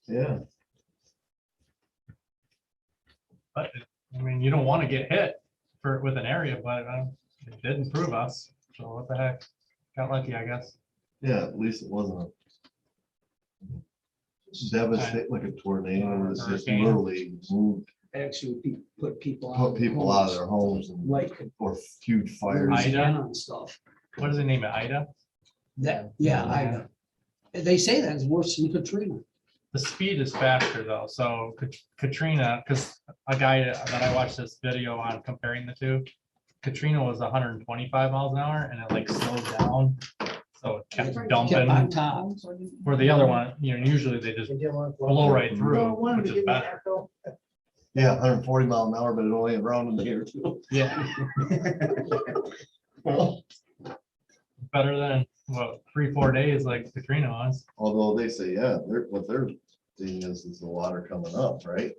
Yeah. But I mean, you don't want to get hit with an area, but it did improve us. So what the heck? Got lucky, I guess. Yeah, at least it wasn't a devastating like a tornado. It's just Hurricane. literally moved, Actually put people out. put of people out of their homes and Like or huge fires. Louisiana and stuff. What does it name it? Ida? That, yeah, Ida. They say that is worse than Katrina. The speed is faster though. So Katrina, because a guy that I watched this video on comparing the two, Katrina was 125 miles an hour and it like slowed down. So it kept Kept dumping. on top. For the other one, usually they just blow right through, which is better. Yeah, 140 mile an hour, but it only had around in the air too. Yeah. Well, Better than what 3-4 days like Katrina was. although they say, yeah, what they're seeing is the water coming up, right?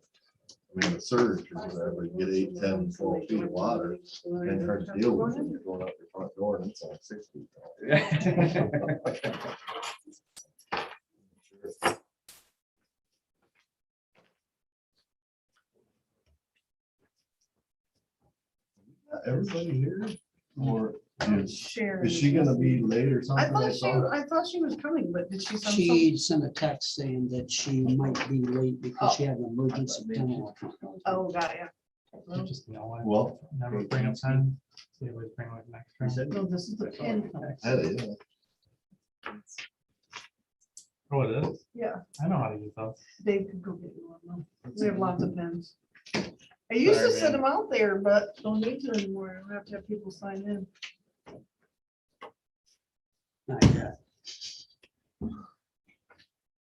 I mean, the surge or whatever, you get 8, 10, 12 feet of water and hard to deal with when you're going out your front door and it's only 6 feet. Everybody here? Or is she gonna be late or I something? thought she was coming, but did she send something? She sent a text saying that she might be late because she had an emergency dental appointment. Oh, got ya. You just know it. Well, Never bring up time. So you always bring like next round. No, this is the pin. that is. Oh, it is? Yeah, I know how to use those. Dave could go get you one. We have lots of pens. I used to Sorry, set man. them out there, but don't need to anymore. We have to have people sign in. Not yet.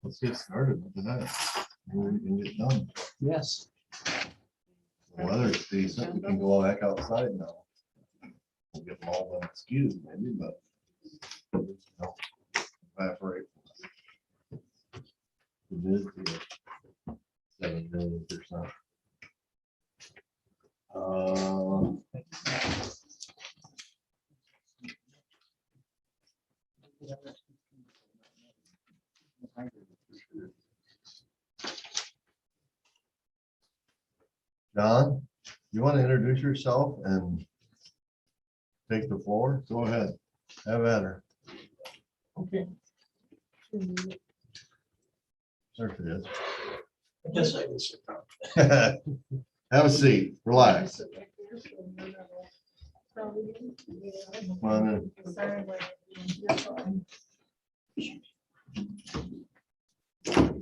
Let's get started with that. We can get done. Yes. The weather's decent. We can go back outside now. We'll get them all done. Excuse maybe, but. you know, evaporate. It is the 7 million%. John, you want to introduce yourself and take the floor? Go ahead. Have at her. Okay, There it is. I guess I will sit down. Have a seat. Relax. Come on in.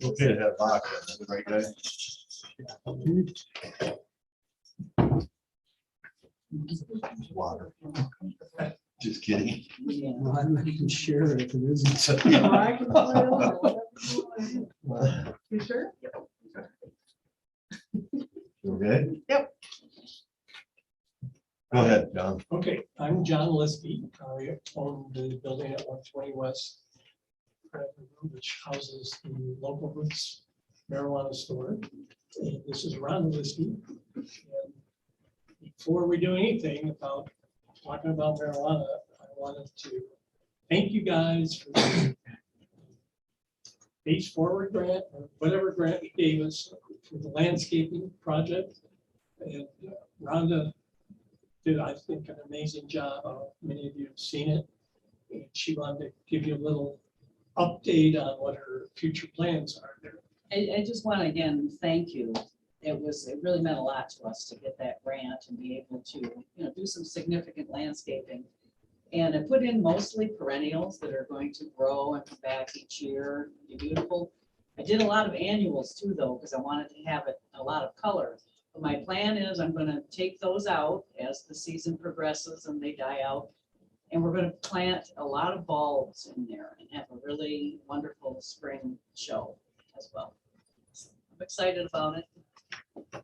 Okay to have vodka, is that right, guys? Water. Just kidding. No, I'm not even sure if it isn't. You sure? Okay? Yep. Go ahead, John. Okay, I'm John Liskey. I own the building at 120 West, which houses the local Roots marijuana store. And this is Ron Liskey. And before we do anything about talking about marijuana, I wanted to thank you guys for the Page Forward grant, or whatever grant you gave us for the landscaping project. And Rhonda did, I think, an amazing job. Many of you have seen it. And she wanted to give you a little update on what her future plans are there. I just want to again, thank you. It really meant a lot to us to get that grant and be able to, do some significant landscaping. And I put in mostly perennials that are going to grow and come back each year, be beautiful. I did a lot of annuals too, though, because I wanted to have it a lot of color. But my plan is I'm going to take those out as the season progresses and they die out. And we're going to plant a lot of bulbs in there and have a really wonderful spring show as well. So I'm excited about it. I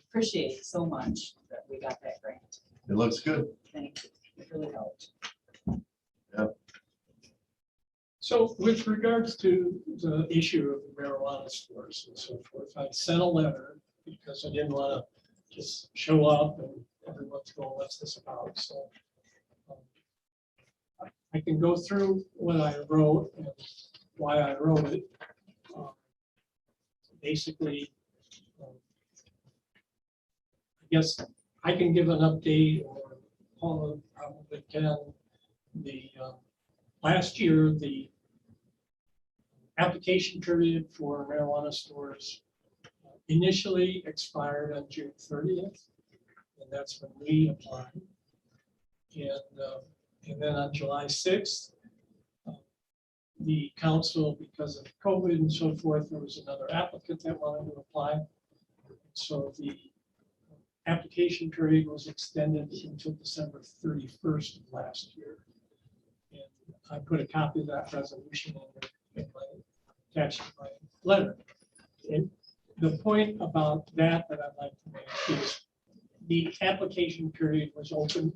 appreciate it so much that we got that grant. It looks good. Thank you. It really helped. So with regards to the issue of the marijuana stores and so forth, I sent a letter because I didn't want to just show up and everyone's going, what's this about? So I can go through what I wrote and why I wrote it. basically, I guess I can give an update, or Paula probably can. The last year, the application period for marijuana stores initially expired on June 30th, and that's when we applied. And then on July 6th, the council, because of COVID and so forth, there was another applicant that wanted to apply. So the application period was extended until December 31st of last year. And I put a copy of that resolution in my attached to my letter. And the point about that I'd like to make is the application period was open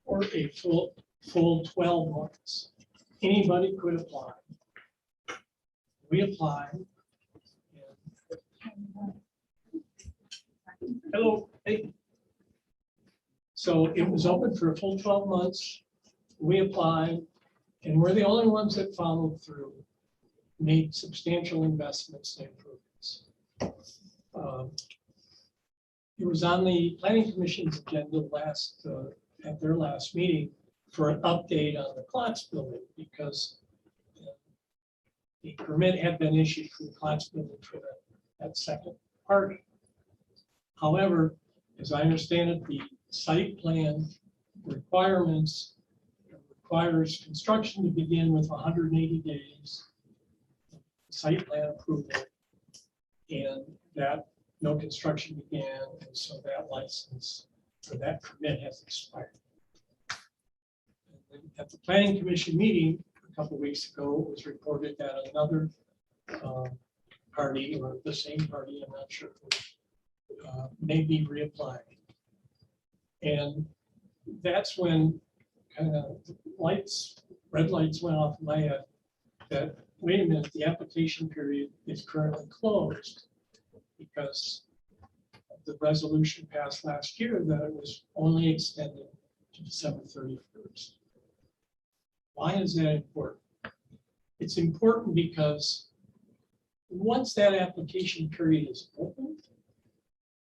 for a full 12 months. Anybody could apply. We applied. Hello. Hey. So it was open for a full 12 months. We applied, and we're the only ones that followed through, made substantial investments and improvements. It was on the Planning Commission's agenda at their last meeting for an update on the Klotz building, because the permit had been issued for the Klotz building for that second party. However, as I understand it, the site plan requirements requires construction to begin with 180 days site plan approval, and that no construction began, and so that license for that permit has expired. And at the Planning Commission meeting a couple of weeks ago, it was reported that another party, or the same party, I'm not sure, may be reapplying. And that's when kind of red lights went off in my head that, wait a minute, the application period is currently closed because the resolution passed last year that it was only extended to December 31st. Why is that important? It's important because once that application period is open,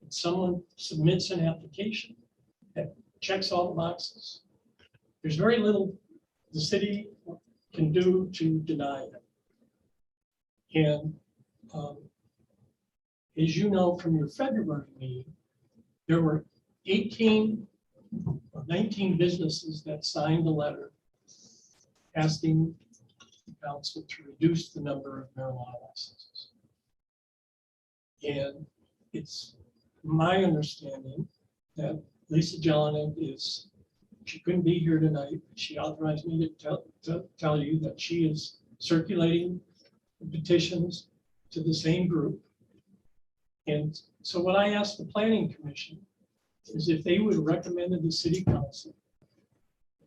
and someone submits an application that checks all the boxes, there's very little the city can do to deny it. And as you know from your February meeting, there were 18 or 19 businesses that signed a letter asking the council to reduce the number of marijuana licenses. And it's my understanding that Lisa Jelinek she couldn't be here tonight. She authorized me to tell you that she is circulating petitions to the same group. And so what I asked the Planning Commission is if they would recommend to the City Council,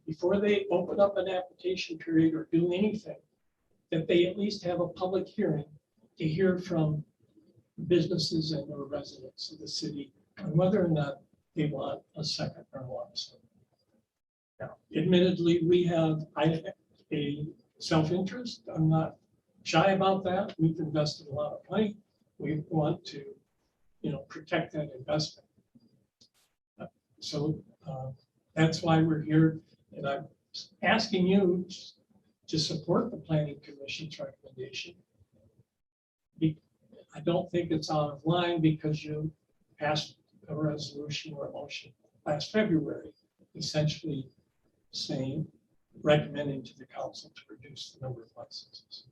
before they open up an application period or do anything, that they at least have a public hearing to hear from businesses and or residents of the city on whether or not they want a second marijuana store. Now, admittedly, we have a self-interest. I'm not shy about that. We've invested a lot of money. We want to, protect that investment. So that's why we're here, and I'm asking you to support the Planning Commission's recommendation. I don't think it's out of line because you passed a resolution or a motion last February, essentially recommending to the council to reduce the number of licenses.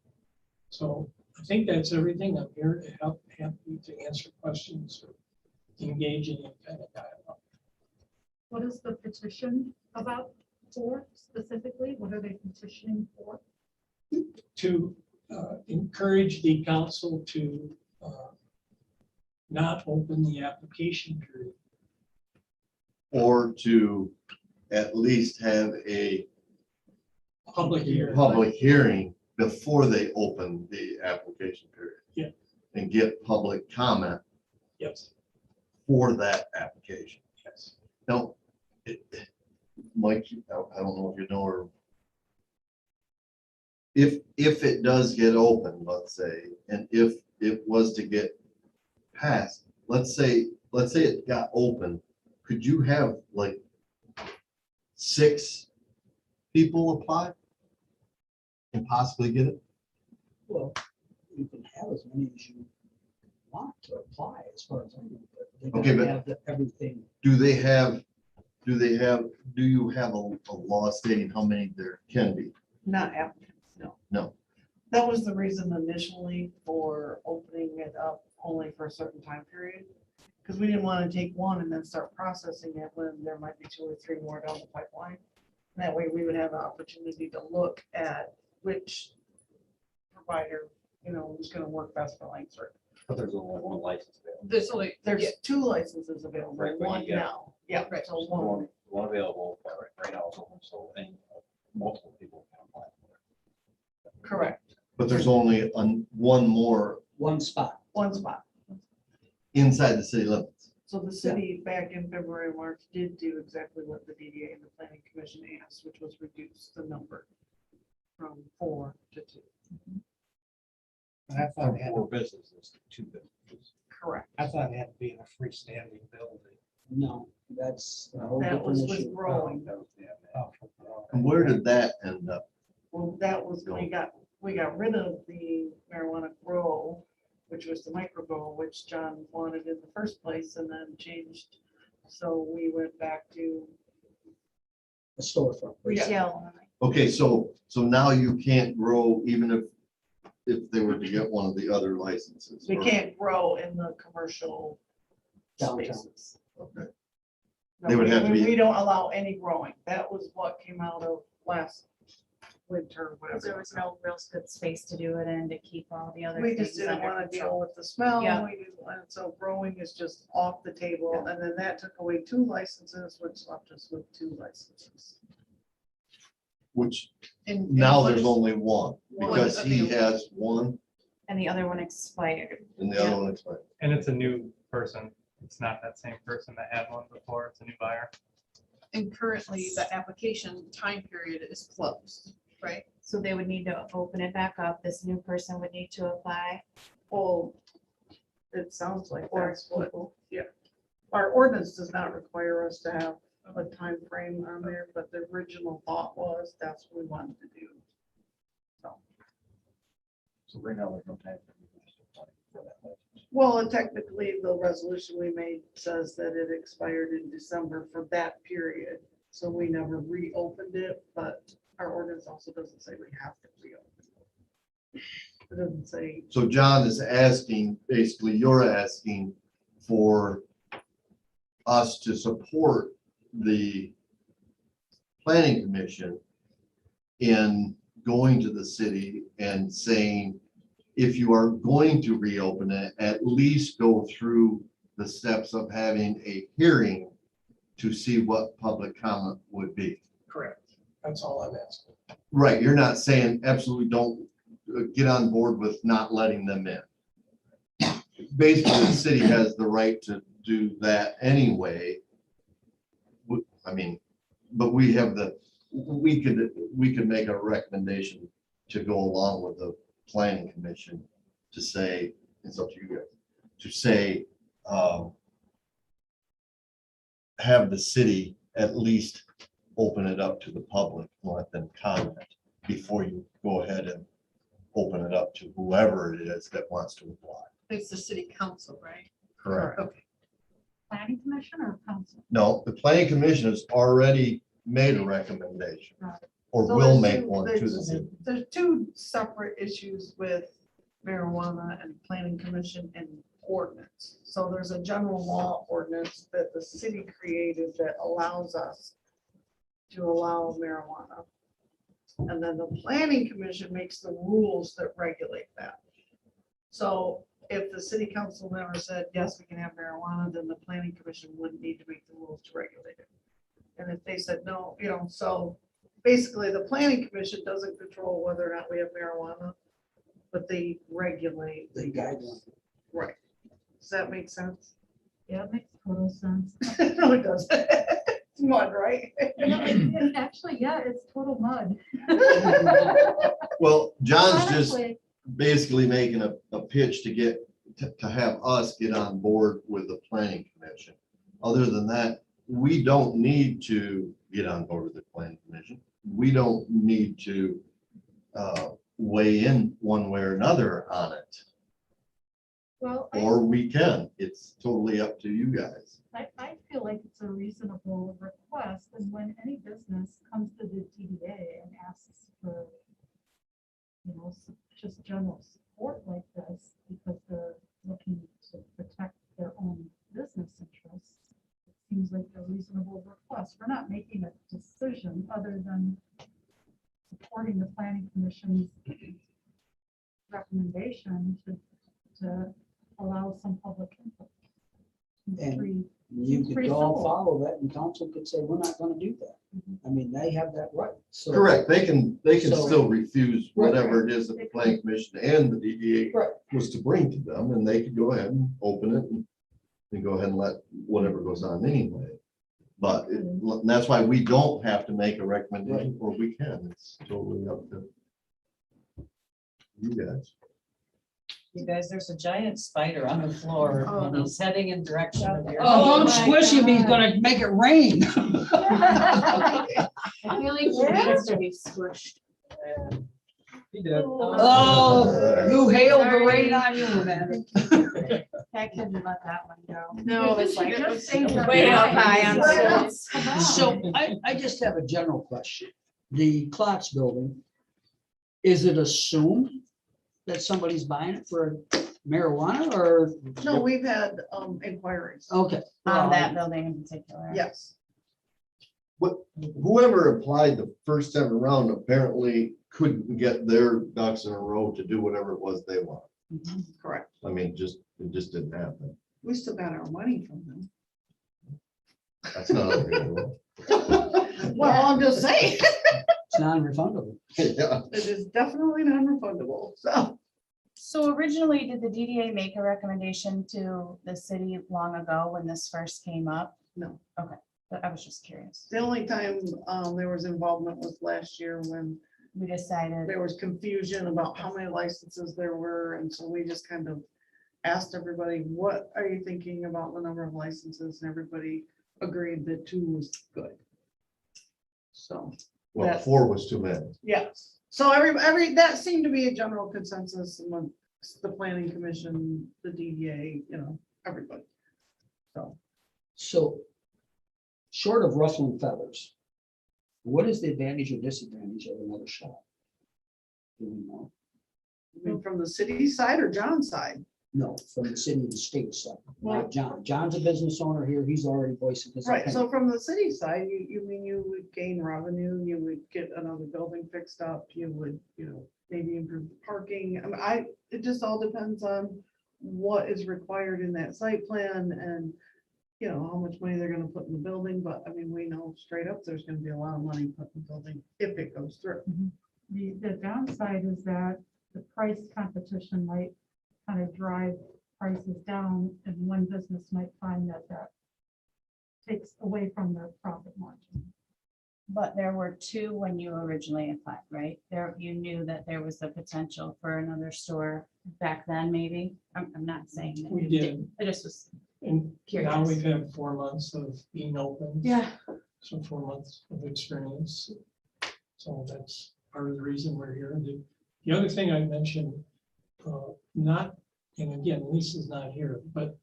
So I think that's everything. I'm here to help you to answer questions or engage in any kind of dialogue. What is the petition about for specifically? What are they petitioning for? To encourage the council to not open the application period. Or to at least have a Public hearing. public hearing before they open the application period. Yeah. And get public comment Yes. for that application. Yes. Now, Mike, I don't know if you know, or if it does get open, let's say, and if it was to get passed, let's say it got open, could you have like 6 people apply? And possibly get it? Well, you can have as many as you want to apply as far as I know. But they gotta Okay, but- have everything. Do you have a law stating how many there can be? Not applicants, no. No. That was the reason initially for opening it up only for a certain time period. Because we didn't want to take one and then start processing it when there might be 2 or 3 more down the pipeline. That way we would have an opportunity to look at which provider, was going to work best for Langsford. But there's only one license available. There's only, There's 2 licenses available, Right, but you one get- now. Yeah, Right. so one. One available, but right now it's open, so and multiple people can apply for it. Correct. But there's only one more One spot. One spot. inside the city limits. So the city back in February, March did do exactly what the DDA and the planning commission asked, which was reduce the number from 4 to 2. And I thought From it had, 4 businesses to 2 businesses. Correct. I thought it had to be in a freestanding building. No, that's a whole That was different with issue. growing. That was the admin. Oh, for- And where did that end up? Well, that was, we got rid of the marijuana grow, which was the micro grow, which John wanted in the first place and then changed. So we went back to, A storefront. Retail. Okay, so now you can't grow even if they were to get one of the other licenses. we or- can't grow in the commercial Downtown. spaces. Okay. No, They would have to we- be- We don't allow any growing. That was what came out of last winter, whatever. There was no real good space to do it in to keep all the other We just things didn't under want to deal control. with the smell. Yeah. We didn't want, so growing is just off the table. And then that took away 2 licenses, which left us with 2 licenses. Which And now what there's is- only one, because he has one And the other one expired. and the other one expired. And it's a new person. It's not that same person that had one before. It's a new buyer. and currently the application time period is closed, right? So they would need to open it back up. This new person would need to apply. Well, it sounds like Or that's what, yeah. Our ordinance does not require us to have a time frame on there, but the original thought was that's what we wanted to do. So right now, there's no time for you to apply for that license. Well, and technically, the resolution we made says that it expired in December for that period. So we never reopened it, but our ordinance also doesn't say we have to reopen it. It doesn't say, So John is asking, basically, you're asking for us to support the planning commission in going to the city and saying, if you are going to reopen it, at least go through the steps of having a hearing to see what public comment would be. Correct. That's all I'm asking. Right, you're not saying absolutely don't get on board with not letting them in. Basically, the city has the right to do that anyway. I mean, but we have we could make a recommendation to go along with the planning commission to say, it's up to you guys, to say, have the city at least open it up to the public, and let them comment before you go ahead and open it up to whoever it is that wants to apply. It's the city council, right? Correct. Okay. Planning commission or council? No, the planning commission has already made a recommendation or So will there's make two- one to the city. there's 2 separate issues with marijuana and planning commission and ordinance. So there's a general law ordinance that the city created that allows us to allow marijuana. And then the planning commission makes the rules that regulate that. So if the city council never said, yes, we can have marijuana, then the planning commission wouldn't need to make the rules to regulate it. And if they said no, so basically the planning commission doesn't control whether or not we have marijuana, but they regulate. The guideline. Right. Does that make sense? Yeah, it makes total sense. No, it doesn't. It's mud, right? Actually, yeah, it's total mud. Well, John's just, Honestly, basically making a pitch to have us get on board with the planning commission. Other than that, we don't need to get on board with the planning commission. We don't need to weigh in one way or another on it, Well, or we can. It's totally up to you guys. I feel like it's a reasonable request, and when any business comes to the DDA and asks for, just general support like this, because they're looking to protect their own business interests, it seems like a reasonable request. We're not making a decision other than supporting the planning commission's recommendation to allow some public input. It's And free. You Free could all soul. follow that and council could say, we're not gonna do that. I mean, they have that right. So- Correct. They can So- still refuse Right. whatever it is that the planning commission and the DDA Right. was to bring to them, and they could go ahead and open it and go ahead and let whatever goes on anyway. But that's why we don't have to make a recommendation, or we can. It's totally up to you guys. You guys, there's a giant spider on the floor Oh, and no. he's heading in direction of your. Oh, don't my squish him, he's God. gonna make it rain. I feel like he needs to be squished. He did. Oh, you hailed the rain on you, man. I couldn't let that one go. No, It's like just think of way up it. high on Yeah. stilts. Come on. So I just have a general question. The Klotz building, is it assumed that somebody's buying it for marijuana or? No, we've had inquiries. Okay. On that building in particular. Yes, Whoever applied the first time around apparently couldn't get their ducks in a row to do whatever it was they want. correct. I mean, it just didn't happen. We still got our money from them. That's not unreasonable. Well, I'm just saying, It's non-refundable. Yeah. it is definitely non-refundable, so. So originally, did the DDA make a recommendation to the city long ago when this first came up? No. Okay, but I was just curious. The only time there was involvement was last year when We decided, there was confusion about how many licenses there were, and so we just kind of asked everybody, what are you thinking about the number of licenses? And everybody agreed that 2 was good. So, Well, 4 was too many. yes, so that seemed to be a general consensus among the planning commission, the DDA, everybody. So, So, short of ruffling feathers, what is the advantage or disadvantage of another shop? Do we know? I mean, from the city side or John's side? No, from the city and state side, Well- not John. John's a business owner here. He's already voicing his Right, opinion. so from the city side, you would gain revenue, you would get another building fixed up, you would, maybe improve the parking. I mean, it just all depends on what is required in that site plan and, how much money they're gonna put in the building, but I mean, we know straight up, there's gonna be a lot of money put in the building if it goes through. The downside is that the price competition might kind of drive prices down, and one business might find that takes away from their profit margin. but there were 2 when you originally applied, right? There, you knew that there was the potential for another store back then, maybe? I'm not saying that. We you did. I just was, And now Curious. we've had 4 months of being open. yeah, So 4 months of experience. So that's part of the reason we're here. The other thing I mentioned, not, and again, Lisa's not here, but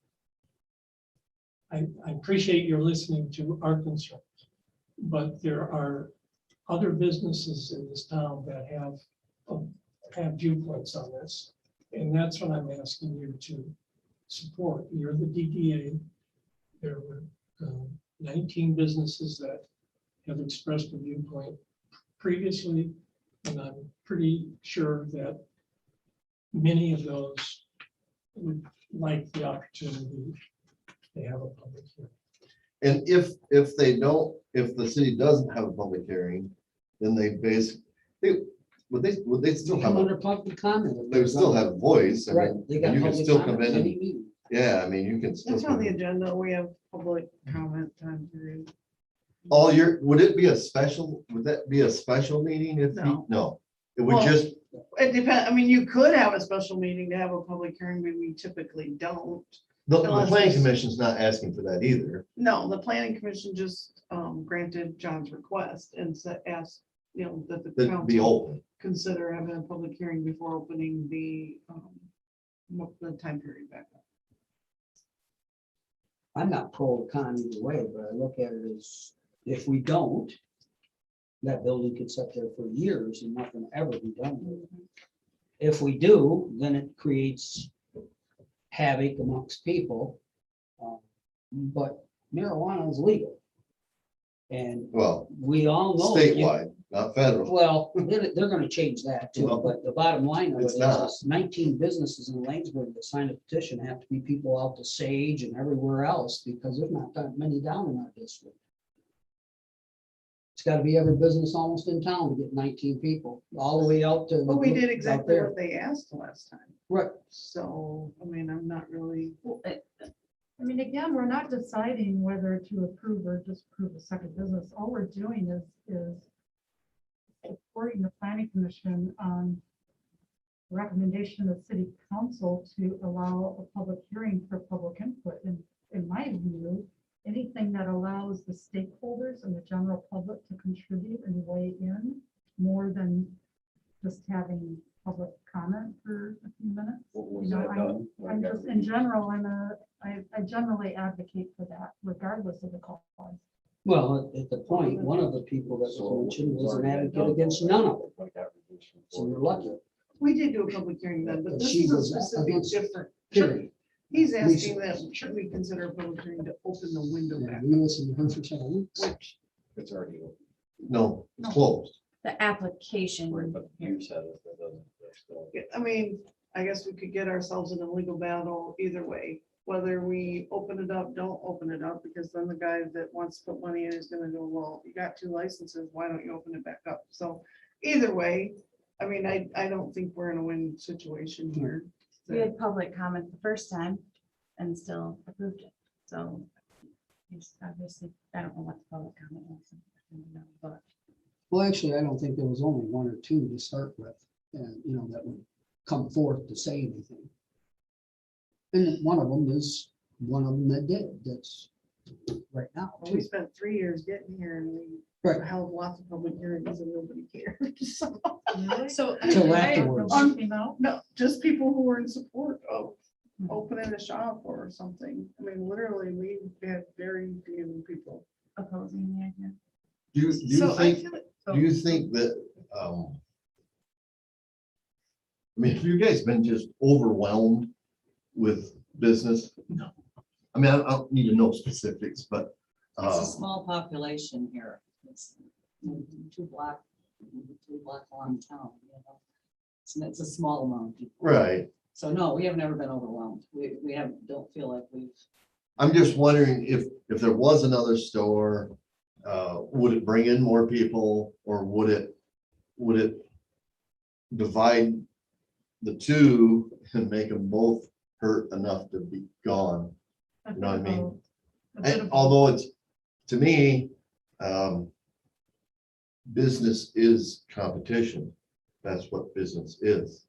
I appreciate your listening to our concerns. But there are other businesses in this town that have viewpoints on this. And that's what I'm asking you to support. You're the DDA. There were 19 businesses that have expressed a viewpoint previously, and I'm pretty sure that many of those would like the opportunity to have a public hearing. And if the city doesn't have a public hearing, then they would they still Come have, under public comment. they would still have a voice. I Right, mean, they got you can public still come comment in at and, any meeting. yeah, I mean, you can still. That's on come the in. agenda, we have public comment time period. Would it be a special, would that be a special meeting if, No. no, It would Well, just, It depends, I mean, you could have a special meeting to have a public hearing, but we typically don't. the unless planning it's- commission's not asking for that either. No, the planning commission just granted John's request and asked, that the That'd be council open. consider having a public hearing before opening the time period back up. I'm not pro or con either way, but I look at it as if we don't, that building could sit there for years and nothing ever be done with it. If we do, then it creates havoc amongst people. But marijuana is legal. And Well, we all know. that you- statewide, not federal. Well, they're gonna change that too, Well, but the bottom line of it it's is not. 19 businesses in Lanesburg that signed a petition have to be people out to Sage and everywhere else, because there's not that many down in our district. It's gotta be every business almost in town to get 19 people, all the way out to. But we did out exactly there. what they asked last time. Right, So, I mean, I'm not really, I mean, again, we're not deciding whether to approve or disapprove a second business. All we're doing is supporting the planning commission on recommendation of city council to allow a public hearing for public input. And in my view, anything that allows the stakeholders and the general public to contribute and weigh in more than just having public comment for a few minutes. Was You know, that done? I'm just, in general, I generally advocate for that regardless of the cause. well, at the point, one of the people that was mentioned was an advocate against none of it, so you're lucky, we did do a public hearing then, but But this she is a was specific against- different. period. He's asking that, should we consider a public hearing to open the window Yeah, back? we listened to her for several weeks. Which, It's already open. No, it's No. closed. The application. Right, but you said if it doesn't, they're still. I mean, I guess we could get ourselves in a legal battle either way, whether we open it up, don't open it up, because then the guy that wants to put money in is gonna go, well, you got 2 licenses, why don't you open it back up? So either way, I mean, I don't think we're in a win situation here. We had public comment the first time and still approved it, so. It's obviously, I don't know what the public comment was. I don't know, but Well, actually, I don't think there was only 1 or 2 to start with, and, that would come forth to say anything. And one of them is one of them that did, that's right now. Well, we spent 3 years getting here and we Right. held lots of public hearings and nobody cared. So, So. Till afterwards. Came out. no, just people who were in support of opening a shop or something. I mean, literally, we had very few people. opposing the idea. Do you So I think, feel it- do you think that, I mean, have you guys been just overwhelmed with business? No. I mean, I don't need to know specifics, but, It's a small population here. It's 2 block long town, It's a small amount of people. right. So no, we have never been overwhelmed. We don't feel like we've, I'm just wondering if there was another store, would it bring in more people, or would it divide the two and make them both hurt enough to be gone? You know what I mean? And although it's, to me, business is competition. That's what business is.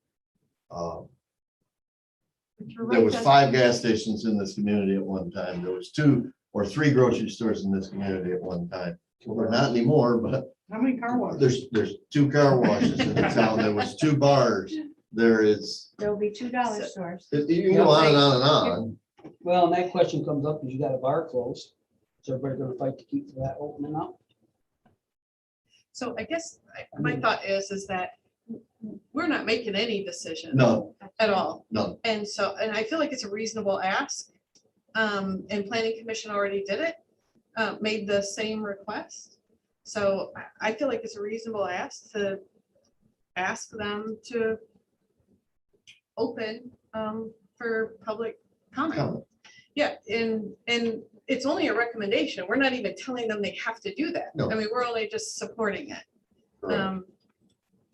There was 5 gas stations in this community at one time. There was 2 or 3 grocery stores in this community at one time. Well, they're not anymore, but How many car washes? there's 2 car washes in the town. There was 2 bars. There is, There'll be $2 stores. you can go on and on and on. Well, and that question comes up, because you got a bar closed, so everybody gonna fight to keep that opening up? So I guess my thought is that we're not making any decision. No, At all. no. And so, and I feel like it's a reasonable ask. And planning commission already did it, made the same request. So I feel like it's a reasonable ask to ask them to open for public comment. Comment. Yeah, and it's only a recommendation. We're not even telling them they have to do that. No. I mean, we're only just supporting it. Correct.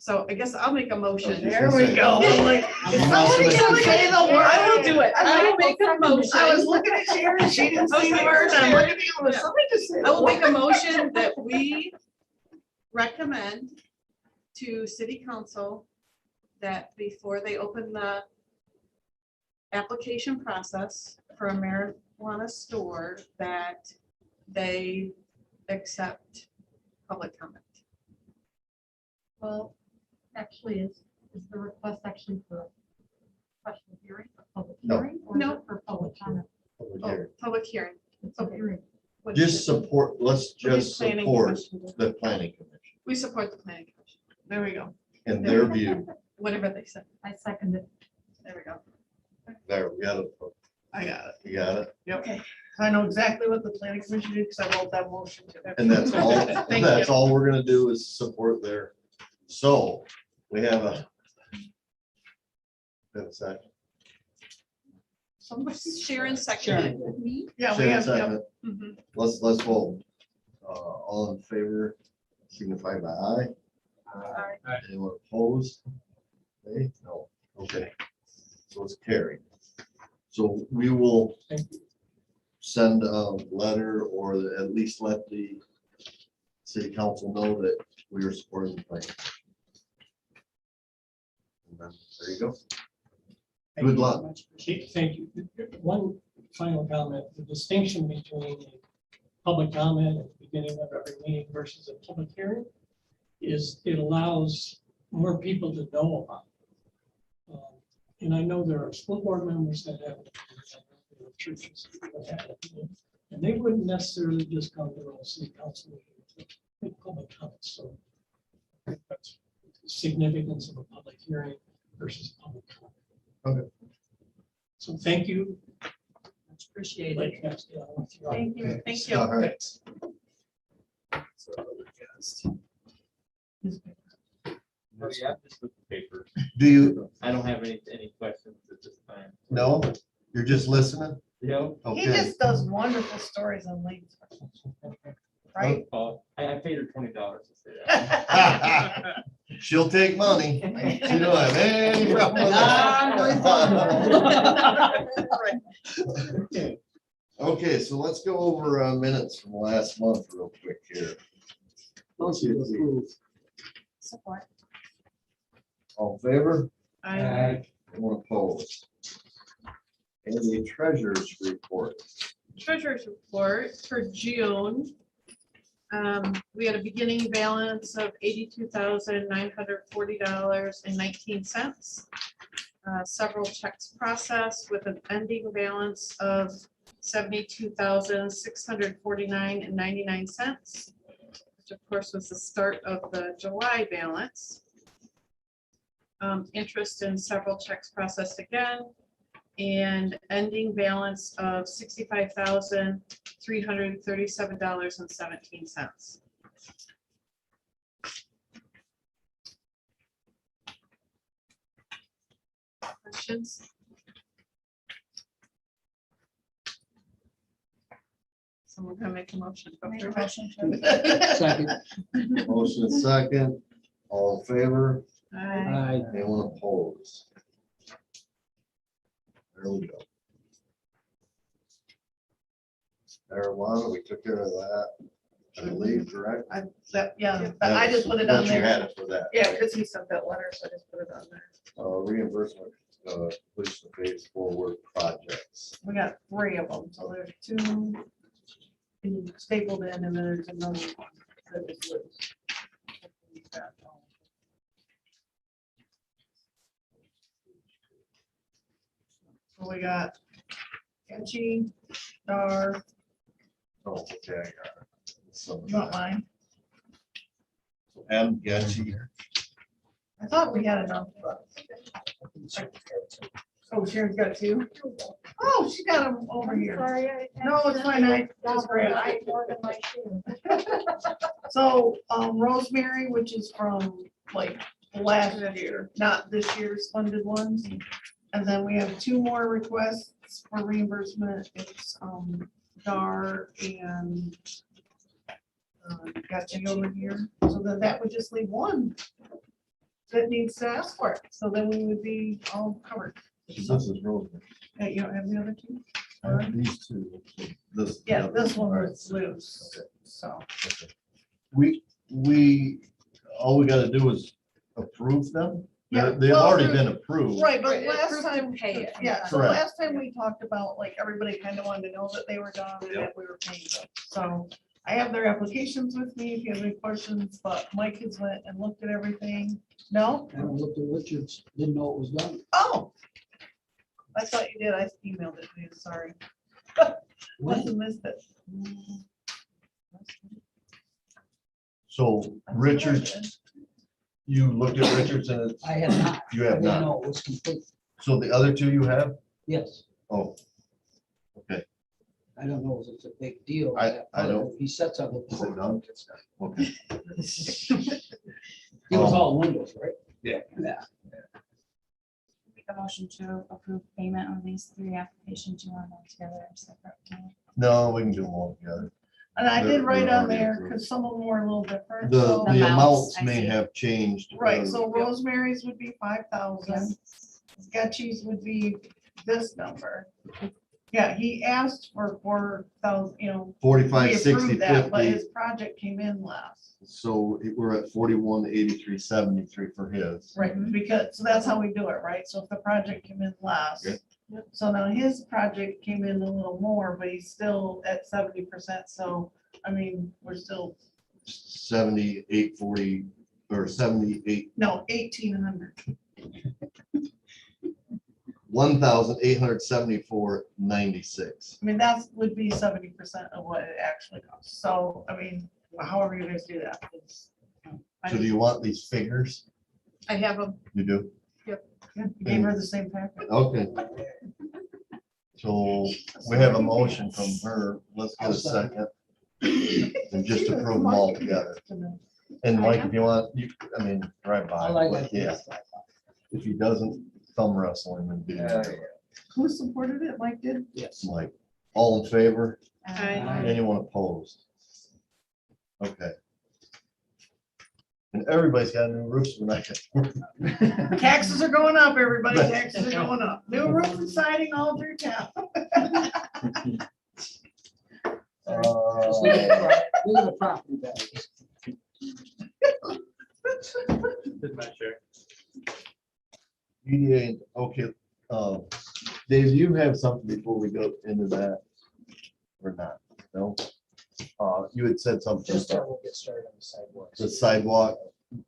So I guess I'll make a motion. There we go. I'm like, is somebody gonna say the word? I will do it. I will make a motion. I was looking at Sharon, she didn't say the word. I'm looking at you, was somebody just say I the will make a word? motion that we recommend to city council that before they open the application process for a marijuana store, that they accept public comment. Well, actually, is the request actually for a special hearing, a public No. hearing? Or is No. it for public comment? Public Oh, hearing. public hearing. It's a Okay. hearing. What Just is it? support, let's What did just planning support commission do? the planning commission We support the planning commission. There we go. and their view. Whatever they said. I second it. There we go. There, we got it. I got it. You got it? Yep. I know exactly what the planning commission did because I wrote that motion to them. And that's all, Thank that's you. all we're gonna do is support their, so we have a. Second. Somebody. Sharon seconded. Me? Yeah, we Sharon have, yeah. second. Mhm. Let's vote. All in favor, signify by aye. Anyone opposed? Okay, no, okay. So it's carried. So we will Thank you. send a letter or at least let the city council know that we are supporting the plan. And then, there you go. Good luck. Thank you. One final comment, the distinction between a public comment at the beginning of every meeting versus a public hearing is it allows more people to know about it. And I know there are school board members that have there are churches that have it, and they wouldn't necessarily just come to a city council meeting to make public comments. So I think that's the significance of a public hearing versus public comment. Okay. So thank you. Much appreciated. Like, yes, yeah, I'll let you go. Thank you. Thank you. All right. Oh, yeah, just with the paper. Do you, I don't have any questions at this time. no, you're just listening? Yep. He Okay. just does wonderful stories on links. Right? Oh, I paid her $20 to say that. She'll take money. She don't have any problem with that. Okay, so let's go over minutes from last month real quick here. Motion to approve. Support. All in favor? I Anyone opposed? And the treasurer's report. treasurer's report for June. We had a beginning balance of $82,940.19. Several checks processed with an ending balance of $72,649.99, which of course was the start of the July balance. Interest in several checks processed again, and ending balance of $65,337.17. Questions? Someone gonna make a motion? to Make a approve it? motion to. Second. Motion is second. All in favor? Aye. Aye. Anyone opposed? There we go. Marijuana, we took care of that. I believe, correct? Yeah, but I just put it on But you there. had it for that. Yeah, because he sent that letter, so I just put it on there. Reimbursement, completion of phase 4 work projects. We got 3 of them, so there's 2 stapled in, and then there's another one that is loose. So we got Getchy, Dar, Oh, okay, I got it. So, you want mine? M. Getchy. I thought we had enough, but. Oh, Sharon's got 2? Oh, she got them over here. Sorry. No, it's fine, I just read, More than my share. So, Rosemary, which is from like last year, not this year's funded ones. And then we have 2 more requests for reimbursement. It's, Dar and Gotcha over here. So then that would just leave 1 that needs to ask for it. So then we would be all covered. This is Rosemary. Hey, you don't have the other 2? I have these 2. This. Yeah, this one was loose, so. We all we gotta do is approve them? Yeah, They've well, already they're- been approved. Right, but Right, last approved to time, pay it. yeah, so Correct. last time we talked about, like, everybody kind of wanted to know that they were done and that we were paying them. So I have their applications with me if you have any questions, but Mike has went and looked at everything. No? I looked at Richards, didn't know it was done. Oh. I thought you did. I emailed it to you, sorry. Must have missed it. So That's what I Richards, did. you looked at Richards and I have not. you I have didn't not. know it was complete. So the other two you have? Yes, Oh, okay. I don't know if it's a big deal. I don't- He sets up. Is it done? Okay. It was all windows, right? Yeah. Yeah. Make a motion to approve payment of these 3 applications. You want them together or separate? No, we can do them all together. And I did They're write on already there, approved. because some of them were a little different. The, so- the amounts, amounts I may see. have changed. Right, so Rosemary's would be 5,000. Yes. Sketchy's would be this number. Yeah, he asked for 4,000, you know. 45, we 60, approved that, But 50. his project came in less. So we're at 41, 83, 73 for his. Right, because, so that's how we do it, right? So if the project came in less. Okay. So now his project came in a little more, but he's still at 70%. So, I mean, we're still, 78, 40, or 78, no, 1,800. 1,874.96. I mean, that's would be 70% of what it actually costs. So, I mean, however you guys do that. It's, I So do you want these figures? I have them. You do? gave her the same package. Okay. So we have a motion from her. Let's get a second. And just approve them all together. And Mike, if you want, you, I mean, drive by. I like but that. Yeah, if he doesn't, thumb wrestle him and do that. Who supported it? Mike did? Yes. Like, all in favor? Aye. Anyone opposed? Okay. And everybody's got new roofs when I get. Taxes are going up, everybody. Taxes are going up. New roof and siding all through town. Just Look at the property values. Did my share. DDA, okay, Dave, you have something before we go into that? Or not? No? You had said something Just about we'll get started on the sidewalks. the sidewalk,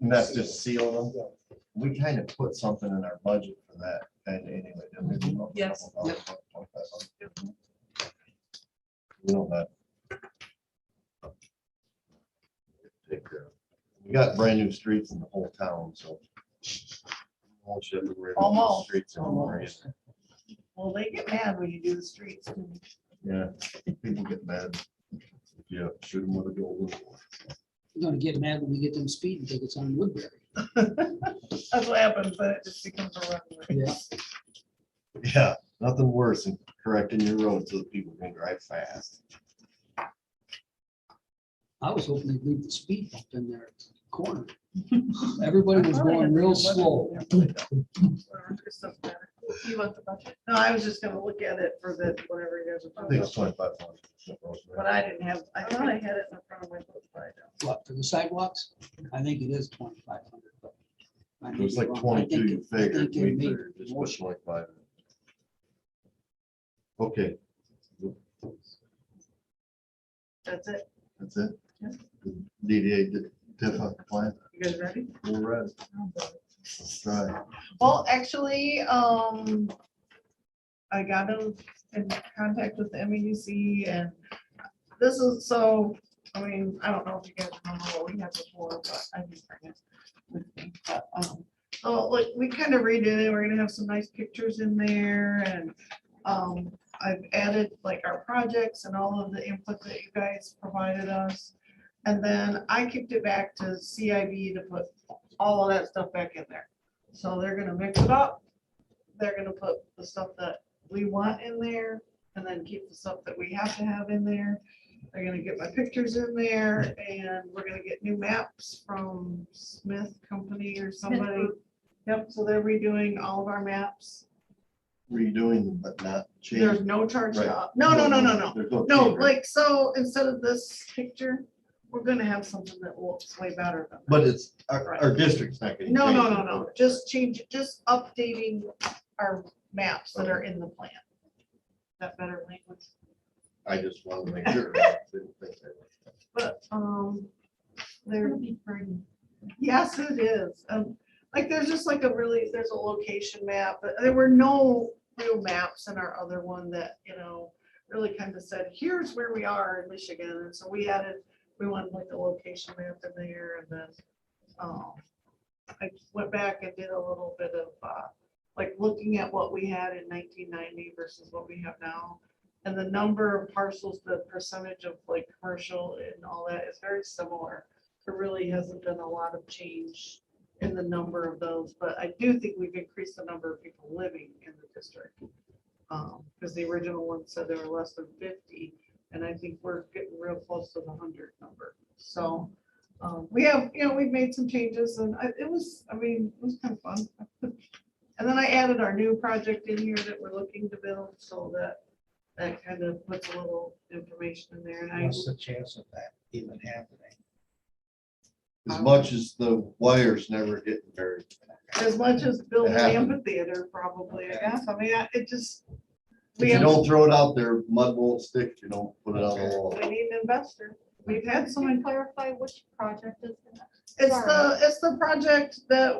and that's just sealing them. We kind of put something in our budget for that, kind of anyway. didn't we? Yes. We don't have. Take care of it. We got brand new streets in the whole town, so. Almost everywhere. Almost. Streets anymore, Well, they get mad when you do the streets too. yeah, people get mad. Yeah, shoot them with a golden. ball. We're gonna get mad when we get them speeding tickets on Woodbury. That's what happens, but it just becomes a runway. Yeah. Yeah, nothing worse than correcting your road so that people can drive fast. I was hoping they'd leave the speed bump in there at the corner. Everybody was going real slow. You want the budget? No, I was just gonna look at it for the, whatever you guys I are think talking it's about. 2,500. But I didn't have, I thought I had it in front of my book, but I don't. What, for the sidewalks? I think it is 2,500. but I It may was be like wrong. I 22 think you it- I figured, think they we made figured just more. put 25. Okay, That's it. that's it. Yeah. DDA did different plan. You guys ready? We're ready. Let's try. Well, actually, I got in contact with the MEDC and this is, so, I mean, I don't know if you guys remember what we had before, but I didn't bring it with me. But, so like, we kind of redid it. We're gonna have some nice pictures in there and, I've added like our projects and all of the input that you guys provided us. And then I kicked it back to CIB to put all of that stuff back in there. So they're gonna mix it up. They're gonna put the stuff that we want in there and then keep the stuff that we have to have in there. They're gonna get my pictures in there and we're gonna get new maps from Smith Company or somebody. Yep, so they're redoing all of our maps. Redoing them, but not There's changing. no charge Right. to, no. There's No, change, right? like, so instead of this picture, we're gonna have something that looks way better than. that. But it's, our district's not getting. No, no, changed. no, no, just change, just updating our maps that are in the plan. That better language, I just wanted to make sure. Didn't think that. but, It's there, gonna be pretty. yes, it is. Like, there's just like there's a location map, but there were no real maps in our other one that, really kind of said, here's where we are in Michigan. And so we wanted like a location map in there, and then, I went back and did a little bit of, like looking at what we had in 1990 versus what we have now. And the number of parcels, the percentage of like commercial and all that is very similar. There really hasn't been a lot of change in the number of those, but I do think we've increased the number of people living in the district. Because the original one said there were less than 50, and I think we're getting real close to the 100 number. So we have, we've made some changes, and it was kind of fun. And then I added our new project in here that we're looking to build, so that kind of puts a little information in there. And What's the chance of that even happening? As much as the wires never getting very. as much as building It the happened. amphitheater, probably, I guess. I mean, it just. If you don't throw it out there, mud won't stick. If you don't put it on the wall. We need an investor. We've had Can someone, you clarify which project is that? it's the project that,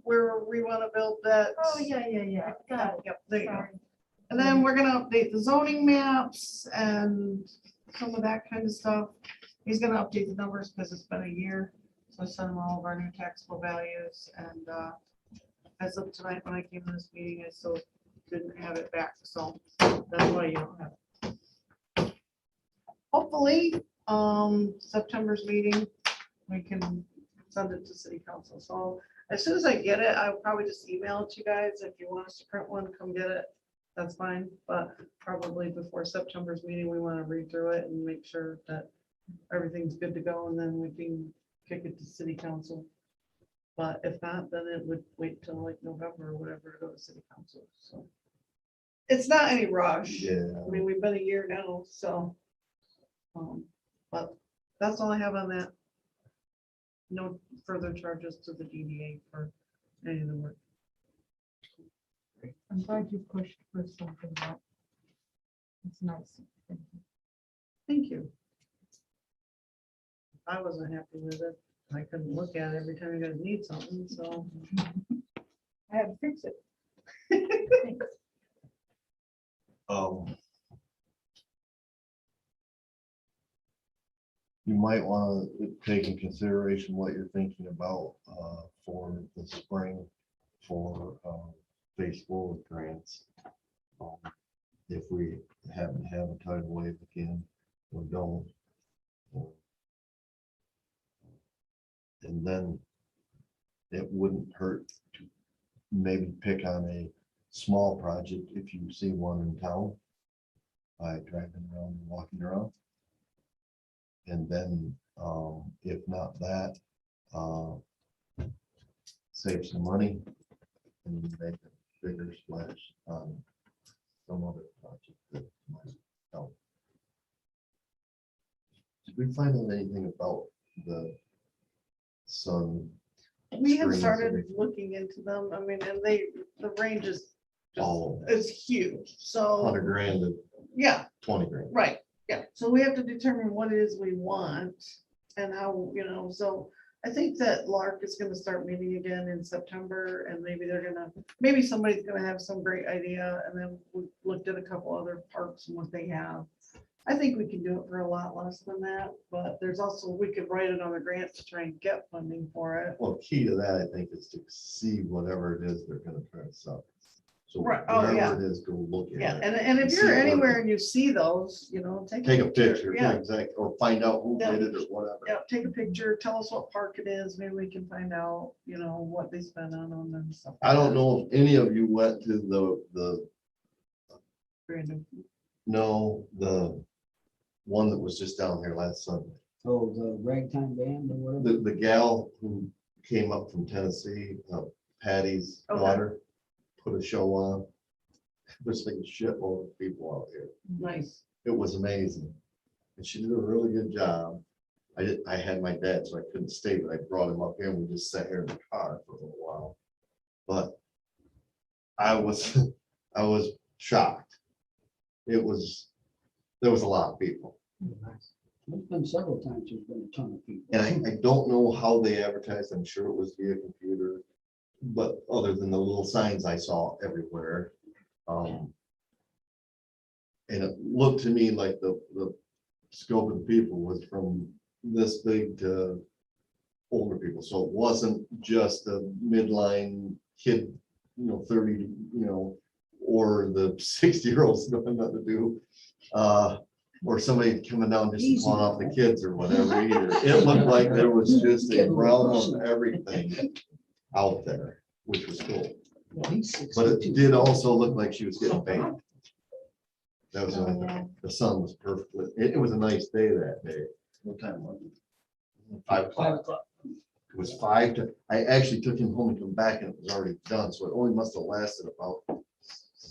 where we want to build that. Oh, yeah. Got it. Yep, there you go. Sorry. And then we're gonna update the zoning maps and some of that kind of stuff. He's gonna update the numbers because it's been a year. So I sent him all of our new taxable values, and as of tonight, when I came to this meeting, I still didn't have it back, so that's why you don't have it. Hopefully, September's meeting, we can send it to city council. So as soon as I get it, I'll probably just email it to you guys. If you want us to print one, come get it. That's fine, but probably before September's meeting, we want to read through it and make sure that everything's good to go, and then we can kick it to city council. But if not, then it would wait till like November or whatever to go to city council, so. It's not any rush. Yeah. I mean, we've been a year now, so. But that's all I have on that. No further charges to the DDA for any of the work. I'm glad you pushed for something that. It's nice. Thank you. Thank you. I wasn't happy with it. I couldn't look at it every time you guys need something, so. I had to fix it. You might want to take in consideration what you're thinking about for the spring for phase forward grants. If we happen to have a tidal wave again, or don't. And then it wouldn't hurt to maybe pick on a small project if you see one in town by driving around and walking around. And then, if not that, save some money and make a bigger splash on some other project that might help. Did we find out anything about the sun? We have screens started and- looking into them. I mean, and the range is Oh, is huge, so, 100 grand to yeah, 20 grand. right, yeah. So we have to determine what it is we want and how, so I think that Lark is gonna start meeting again in September, and maybe somebody's gonna have some great idea, and then we looked at a couple other parks and what they have. I think we can do it for a lot less than that, but there's also, we could write another grant to try and get funding for it. Well, key to that, I think, is to see whatever it is they're gonna try to sell. So Right, oh, yeah. whatever it is, go look Yeah, at it. and if See you're what- anywhere and you see those, Take a picture, Yeah, exactly, or find out who Yeah. did it or whatever. yeah, take a picture, tell us what park it is, maybe we can find out, what they spent on them and stuff. I don't know if any of you went to the one that was just down here last Sunday. Oh, the ragtime band or whatever. The gal who came up from Tennessee, Patty's Okay. daughter, put a show on. It was like a shitload of people out here. Nice. It was amazing. And she did a really good job. I had my dad, so I couldn't stay, but I brought him up here and we just sat here in the car for a little while. But I was, I was shocked. There was a lot of people. There's been several times there's been a ton of people. And I don't know how they advertised. I'm sure it was via computer. But other than the little signs I saw everywhere. And it looked to me like the scope of the people was from this big to older people. So it wasn't just a midline kid, 30, or the 60-year-olds don't have nothing to do. Or somebody coming down just to Easy. pawn off the kids or whatever either. It looked like there was just a realm of everything out there, which was cool. Well, he's But it 62. did also look like she was getting paid. That was, the only Oh, yeah. thing. The sun was perfect. It was a nice day that day. What time was it? 5 5 o'clock. o'clock. It was 5 to, I actually took him home and come back and it was already done. So it only must have lasted about,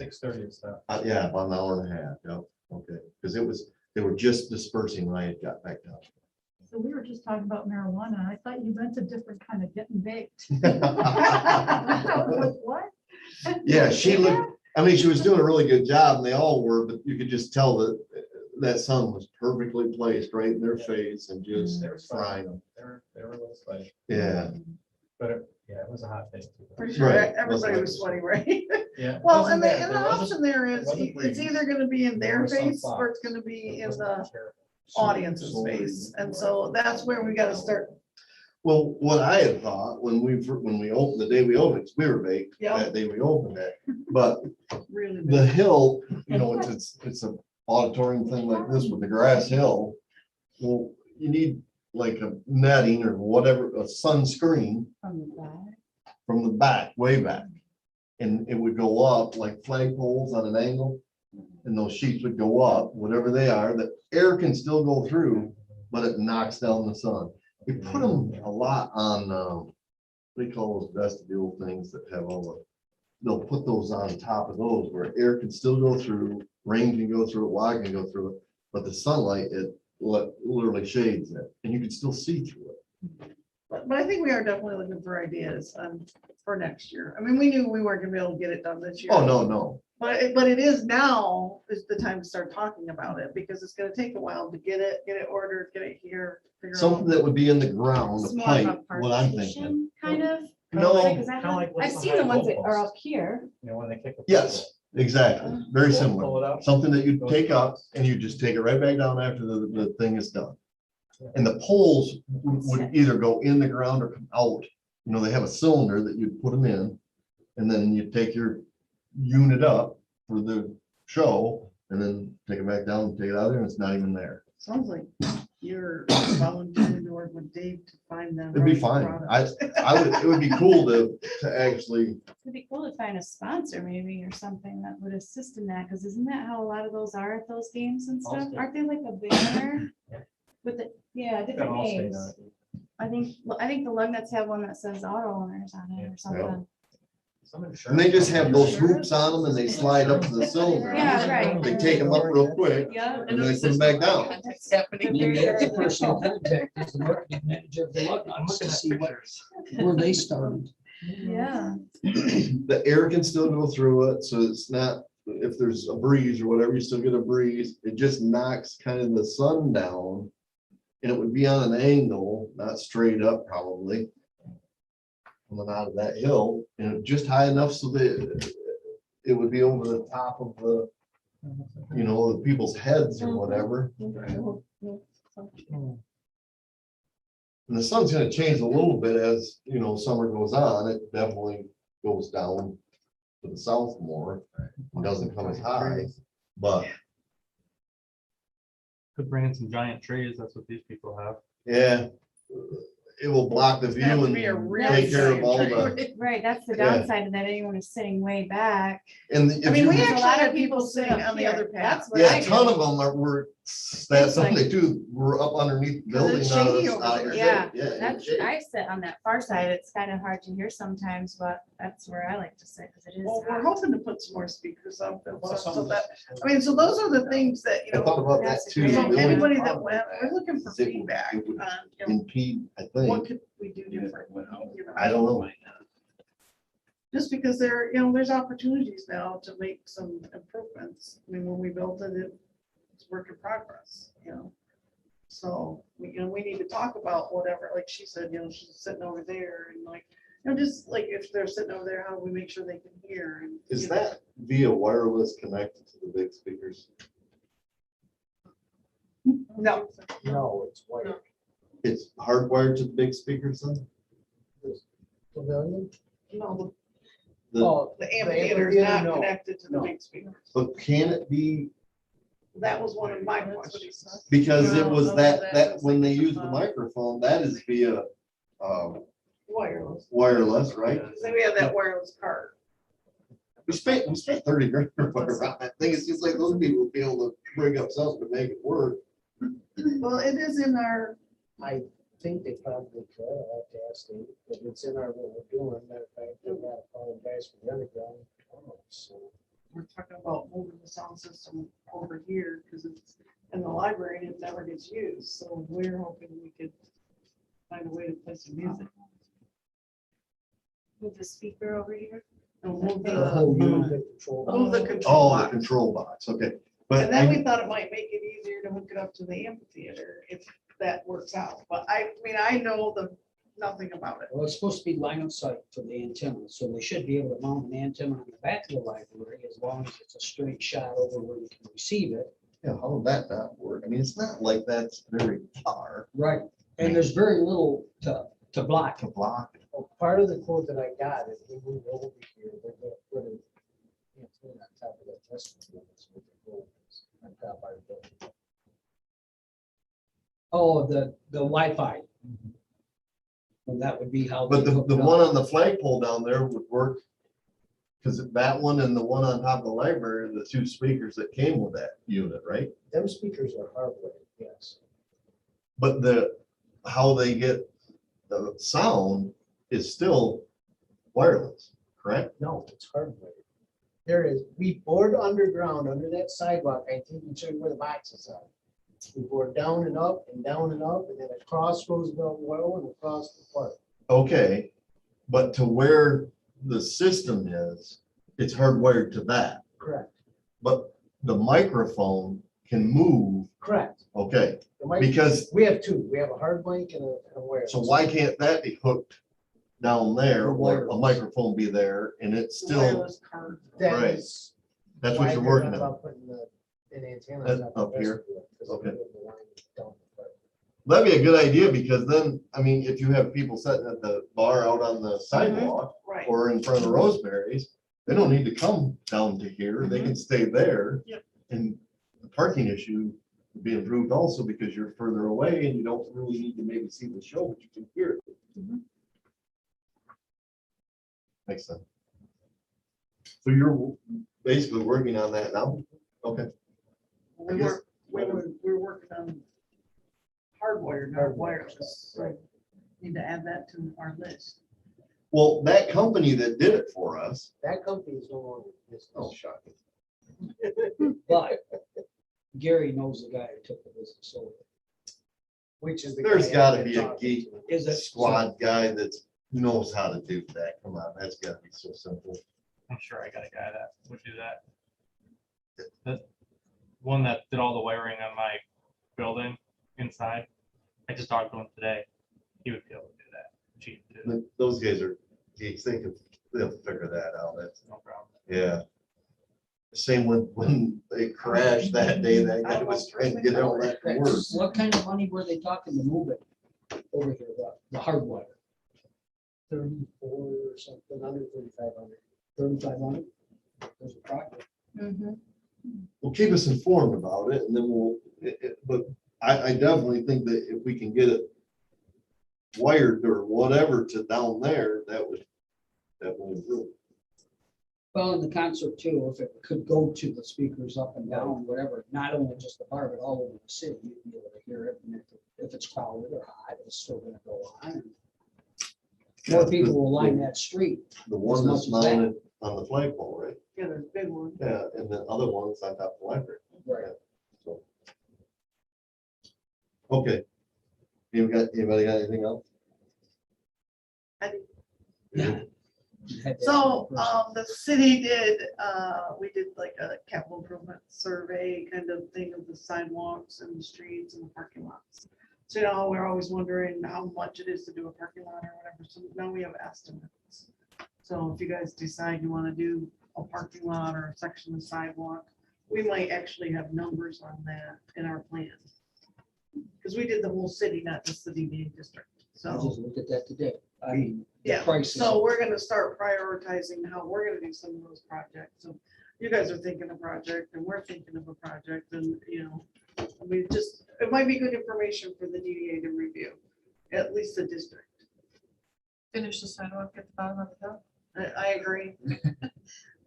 6:30 and stuff. yeah, about an hour and a half. Yeah, okay. Because they were just dispersing when I got back down. So we were just talking about marijuana. I thought you meant a different kind of getting baked. What? Yeah, she looked, I mean, she was doing a really good job and they all were, but you could just tell that that sun was perfectly placed right in their face and just They were frying them. They were a little spicy, Yeah. but it was a hot day. too. Pretty sure Right. everybody was sweaty, right? Yeah. it Well, wasn't and the, bad. and the There wasn't- option there is, wasn't it's breeze. either gonna be in There their were some face or it's clouds. gonna be It in wasn't the terrible. audience's face. And so that's where we gotta start. Well, what I had thought when we opened, the day we opened, 'cause we were baked Yeah. that day we opened it. But Really. the hill, it's an auditorium thing like this with the grass hill. Well, you need like a netting or whatever, a sunscreen From the back. from the back, way back. And it would go up like flagpoles on an angle. And those sheets would go up, whatever they are, the air can still go through, but it knocks down the sun. We put them a lot on, what do you call those vestibule things that have all the, they'll put those on top of those where air can still go through, rain can go through it, water can go through it, but the sunlight, it literally shades it, and you can still see through it. But I think we are definitely looking for ideas for next year. I mean, we knew we weren't gonna be able to get it done this year. Oh, no. But it is now is the time to start talking about it because it's gonna take a while to get it ordered, get it here. figure out- Something that would be in the ground, It's a more of a pipe, what I'm thinking. partition, kind of. No. Like, 'cause Kinda like what's I've seen the behind ones that are goalposts. up here. When they kick. the Yes, exactly, very Pull it similar. up. Something that you Goes take up across. and you just take it right back down after the thing is done. And the poles would either go in the ground or come out. They have a cylinder that you put them in. And then you take your unit up for the show and then take it back down and take it out of there and it's not even there. Sounds like you're volunteering to work with Dave to find them. It'd be right fine. products. It would be cool to actually, It'd be cool to find a sponsor maybe or something that would assist in that, because isn't that how a lot of those are at those games and stuff? Allstate. Aren't they like a banner? Yeah. With the, yeah, different Allstate names. on it. I think the lug nuts have one that says auto owners on it Yeah. or something. Some and insurance they just have companies- those hoops on them and they slide up to the cylinder. Yeah, right. They take them up real quick Yeah. and then they put them back down. It's happening. And then the other personal contact is the marketing manager of the Lug I'm Nuts looking to at see what, pictures. where they started. Yeah. The air can still go through it, so it's not, if there's a breeze or whatever, you still get a breeze. It just knocks kind of the sun down. And it would be on an angle, not straight up probably. Coming out of that hill, and just high enough so that it would be over the top of the people's heads or whatever. And the sun's gonna change a little bit as, summer goes on. It definitely goes down to the south more. It doesn't come as high, but Could bring in some giant trees, that's what these people have. yeah, it will block the It's gonna have view to be a and really take care of giant all tree. the, Right, that's the Yeah. downside of that. Anyone is sitting way back. and I if mean, you, we There's a actually lot of had people people sit sitting up on the here. other path. That's what yeah, I a ton do. of them were that's something they do, we're up underneath the 'Cause building. it's out of- shady over out of there. shape. Yeah, Yeah. That's, it's I sit on that far side. It's kind of hard to hear sometimes, but that's where I like to sit because it is. Well, we're hot. hoping to put some more speakers up and Well, stuff, some so of that, this- I mean, so those are the things that, you I thought know, about that That's a too. great so The only idea. anybody that problem went, with we're that looking for is it would- feedback it would on, you know, Impede, I what think, could we do different? You know, I don't know. Just because there, you know, there's opportunities now to make some improvements. I mean, when we built it, it's work in progress, you know? So, you know, we need to talk about whatever, like she said, you know, she's sitting over there and like, you know, just like if they're sitting over there, how do we make sure they can hear? And Is you know, that via wireless connected to the big speakers? No, No, it's white. It's hardwired to the big speakers then? Pavilion? no, The- Oh, the amphitheater is amphitheater, not no. connected to the No. big speakers. But can it be, That was one of my questions. because it No, was no, that, that that, was when they like, use the microphone, that is via, Wireless. wireless, right? Because then we have that wireless card. We spent 30 grand or whatever on that thing. It's just like those people would be able to bring up something to make it work. Well, it is in our, I think they probably could, I'll have to ask them, but it's in our, what we're doing, matter of fact, they got a couple guys from the underground. So we're talking about moving the sound system over here because it's in the library and it never gets used. So we're hoping we could find a way to play some music. Move the speaker over here. And move the whole unit control. move the control Oh, the box. control box, okay. But And then I- we thought it might make it easier to hook it up to the amphitheater if that works out. But I mean, I know nothing about it. Well, it's supposed to be line of sight for the antenna, so they should be able to mount an antenna on the back of the library as long as it's a straight shot over where you can receive it. yeah, how would that not work? I mean, it's not like that's very far Right. And there's very little to block. to block. Well, part of the quote that I got is we move over here, they're gonna put an antenna on top of that test. Tube, so we can go on top of our building. Oh, the Wi-Fi. Well, that would be how. But they the hook it up. one on the flagpole down there would work. Because that one and the one on top of the library are the two speakers that came with that unit, right? Them speakers are hardwired, yes. But how they get the sound is still wireless, correct? No, it's hardwired. There is, we bored underground under that sidewalk, I think you showed where the boxes are. We bored down and up and down and up, and then across Roosevelt Well and across the park. Okay, but to where the system is, it's hardwired to that. Correct, But the microphone can move, correct. okay, The mic- because, We have two, we have a hard link and a wireless. so why can't that be hooked down there, or a Wireless. microphone be there, and it's still, Wireless card. That right. is that's why what you're they're working not on. about putting an antenna That on top of up here? vestibule, 'cause Okay. they put the line down the park. That'd be a good idea, because then, I mean, if you have people sitting at the bar out on the sidewalk Right. or in front of Rosemary's, they don't need to come down to here, they can stay there. Yep. And the parking issue would be improved also because you're further away and you don't really need to maybe see the show, but you can hear it. Mhm. Makes sense. So you're basically working on that now? Okay. We I guess- we're working on hardwired, not wireless. So need to add that to our list. Well, that company that did it for us, That company is no longer. in business. oh, shocking. But Gary knows the guy who took the business over. Which is the. There's guy gotta I've been be a talking geek to. Is it? squad guy that knows how to do that. Come on, that's gotta be so simple. I'm sure I got a guy that would do that. The one that did all the wiring on my building inside, I just talked to him today. He would be able to do that. Cheap too, Those guys are geeks. They'll figure that out. That's, no problem. yeah. Same when they crashed that day, that guy was trying to get all that to work. What kind of money were they talking to move it over here, the hardwire? 34 or something, under 3,500. 3,500? There's a project. Well, keep us informed about it and then but I definitely think that if we can get it wired or whatever to down there, that would improve. Well, in the concert too, if it could go to the speakers up and down, whatever, not only just the bar, but all over the city, you'd be able to hear it. And if it's crowded or hot, it's still gonna go on. More people will line that street. The one As much that's as that. mounted on the flagpole, right? Yeah, there's a big one. Yeah, and the other one's on top of the library. Right. So. Okay. Anybody got anything else? Yeah. So, the city did, we did like a capital improvement survey kind of thing of the sidewalks and the streets and the parking lots. So, we're always wondering how much it is to do a parking lot or whatever, so now we have estimates. So if you guys decide you wanna do a parking lot or a section of sidewalk, we might actually have numbers on that in our plan. Cause we did the whole city, not just the DDA district, I so. just looked at that today. I mean, the Yeah, prices. so we're gonna start prioritizing how we're gonna do some of those projects. So you guys are thinking a project and we're thinking of a project and, I mean, just, it might be good information for the DDA to review, at least the district. Finish the sidewalk at the bottom of the hill. I agree.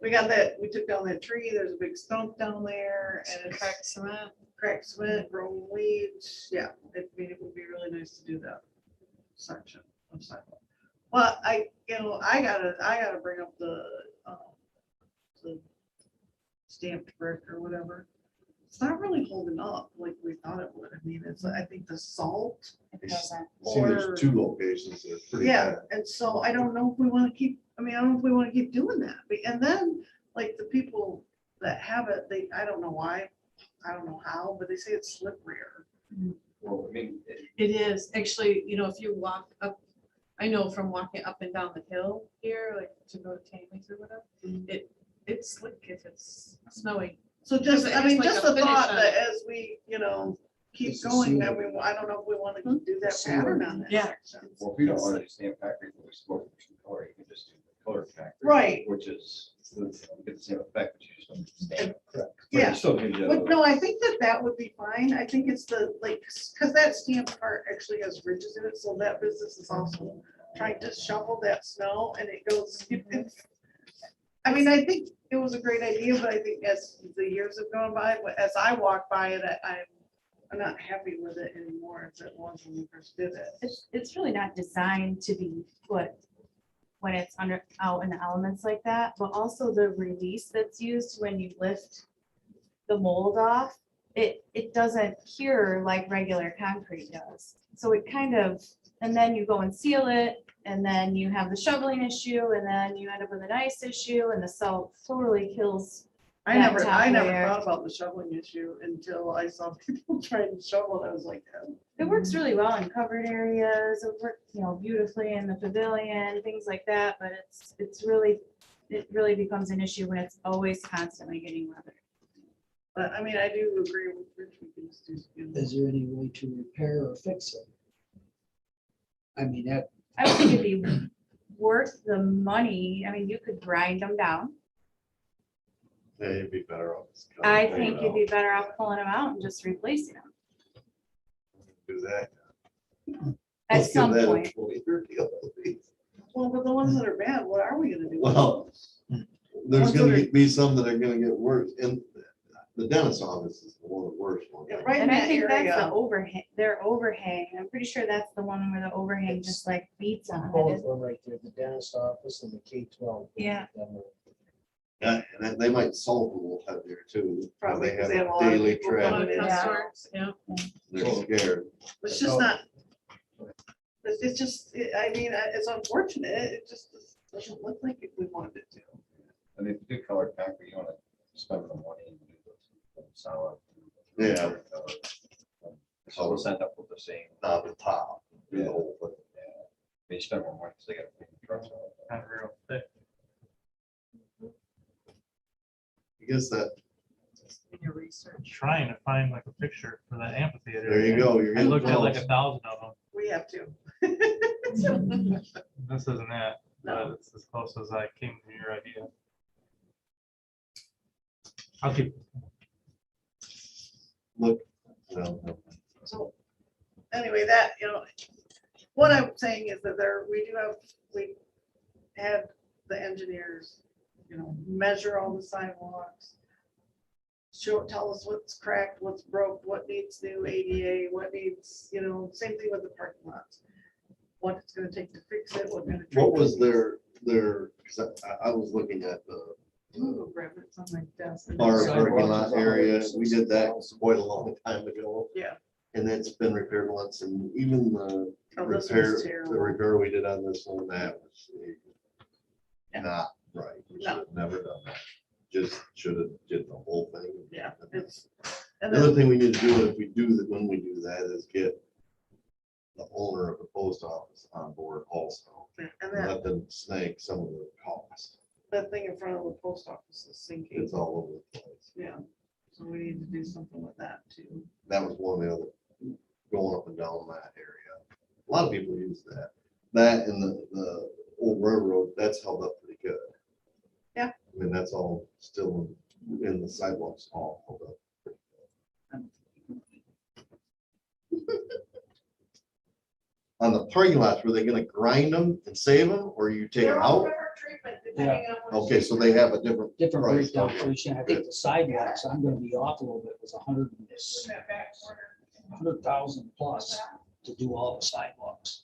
We got that, we took down that tree, there's a big stump down there and it's Cracked cement. cracked cement, growing weeds. Yeah, it would be really nice to do that section of sidewalk. Well, I gotta bring up the stamped brick or whatever. It's not really holding up like we thought it would. I mean, it's, I think the salt. It doesn't. See, Or- there's two locations that are pretty Yeah, bad. and so I don't know if we want to keep, I don't know if we want to keep doing that. And then, like, the people that have it, I don't know why, I don't know how, but they say it's slipperier. Well, I mean, It is, actually, if you walk up, I know from walking up and down the hill here, like to go to Tammy's or whatever, Mhm. it's slick if it's snowing. So just, It's like just a the finish thought on that it. as we, keep It's a going, sewer. I don't know if we want to do that Sewer. pattern on that Yeah. section. well, if you don't want to stamp factory, we support the color, you can just do the color factory. Right. Which is, you get the same effect, but you just don't stamp. Correct. But it Yeah. still gives you. But no, I think that would be fine. I think it's the, because that stamp part actually has ridges in it, so that business is also trying to shovel that snow and it goes. I think it was a great idea, but I think as the years have gone by, as I walk by it, I'm not happy with it anymore as it was when we first did it. It's really not designed to be put when it's out in the elements like that, but also the release that's used when you lift the mold off, it doesn't cure like regular concrete does. So it kind of, and then you go and seal it, and then you have the shoveling issue, and then you end up with an ice issue, and the salt totally kills. I that never top layer. thought about the shoveling issue until I saw people trying to shovel. I was like, oh. It works really well in covered areas, it works, beautifully in the pavilion, things like that, but it really becomes an issue when it's always constantly getting weathered. But I do agree with Rich. We can just do. Is there any way to repair or fix it? I mean, that, I would think it'd be worth the money. You could grind them down. Yeah, you'd be better off. just I cutting think it you'd be out. better off pulling them out and just replacing them Do that. at Let's give some that a point. 20-year deal at least. Well, but the ones that are bad, what are we gonna do? Well, there's Ones gonna that are- be some that are gonna get worse, and the dentist's office is one of the worst ones. Yeah, right in And I that think that's the area. overhang, their overhang. I'm pretty sure that's the one where the overhang just like beats on Both it. were right there, the dentist office and the K-12. Yeah. Yeah, and then they might salt a little heavier too. Probably They 'cause have they have a lot of daily people going traffic. in. Yeah. Customers, yeah. They're scared. It's just not. It's just, it's unfortunate. It just doesn't look like we wanted it to. And if you do color factory, you want to spend the money and do the solid. Yeah. So we'll end up with the same. Not the top. Yeah. The whole thing. They spend more money because they got to pay the trucks. Kind of real thick. I guess that, In your research. Trying to find like a picture for that amphitheater. there you go. You're I getting looked at like close. 1,000 of We have to. them. This isn't it, but No. it's as close as I came to your idea. I'll keep, Look. No. So, anyway, what I'm saying is that we had the engineers measure all the sidewalks. Tell us what's cracked, what's broke, what needs new ADA, what needs, same thing with the parking lots. What it's gonna take to fix it, what kind of. What was their, cause I was looking at the Ooh, grab it, it's on my desk. our Sidewalks parking lot is area. We did that 160,000. quite a long time ago. Yeah. And it's been repaired once, and even the Oh, this repair, was the terrible. repair we did on this one, that was Yeah. not right. We should No. have never done that. Just should have did the whole thing. Yeah, it's. And The other then, thing we need to do, if we do that, when we do that, is get the owner of the post office on board also. and And that, let them snake some of the costs. that thing in front of the post office is sinking. It's all over the place. Yeah, so we need to do something with that too. That was one of the other, going up and down that area. A lot of people use that. That and the old railroad, that's held up pretty good. Yeah. I mean, that's all still in the sidewalks all held up. On the parking lots, were they gonna grind them and save them, or you take them They're all out? river treatment, depending on what Okay, so they have a different. Different price, breakdown, okay. Tricia. I think the sidewalks, I'm gonna be off a little bit, was In that back corner. 100,000 plus to do all the sidewalks.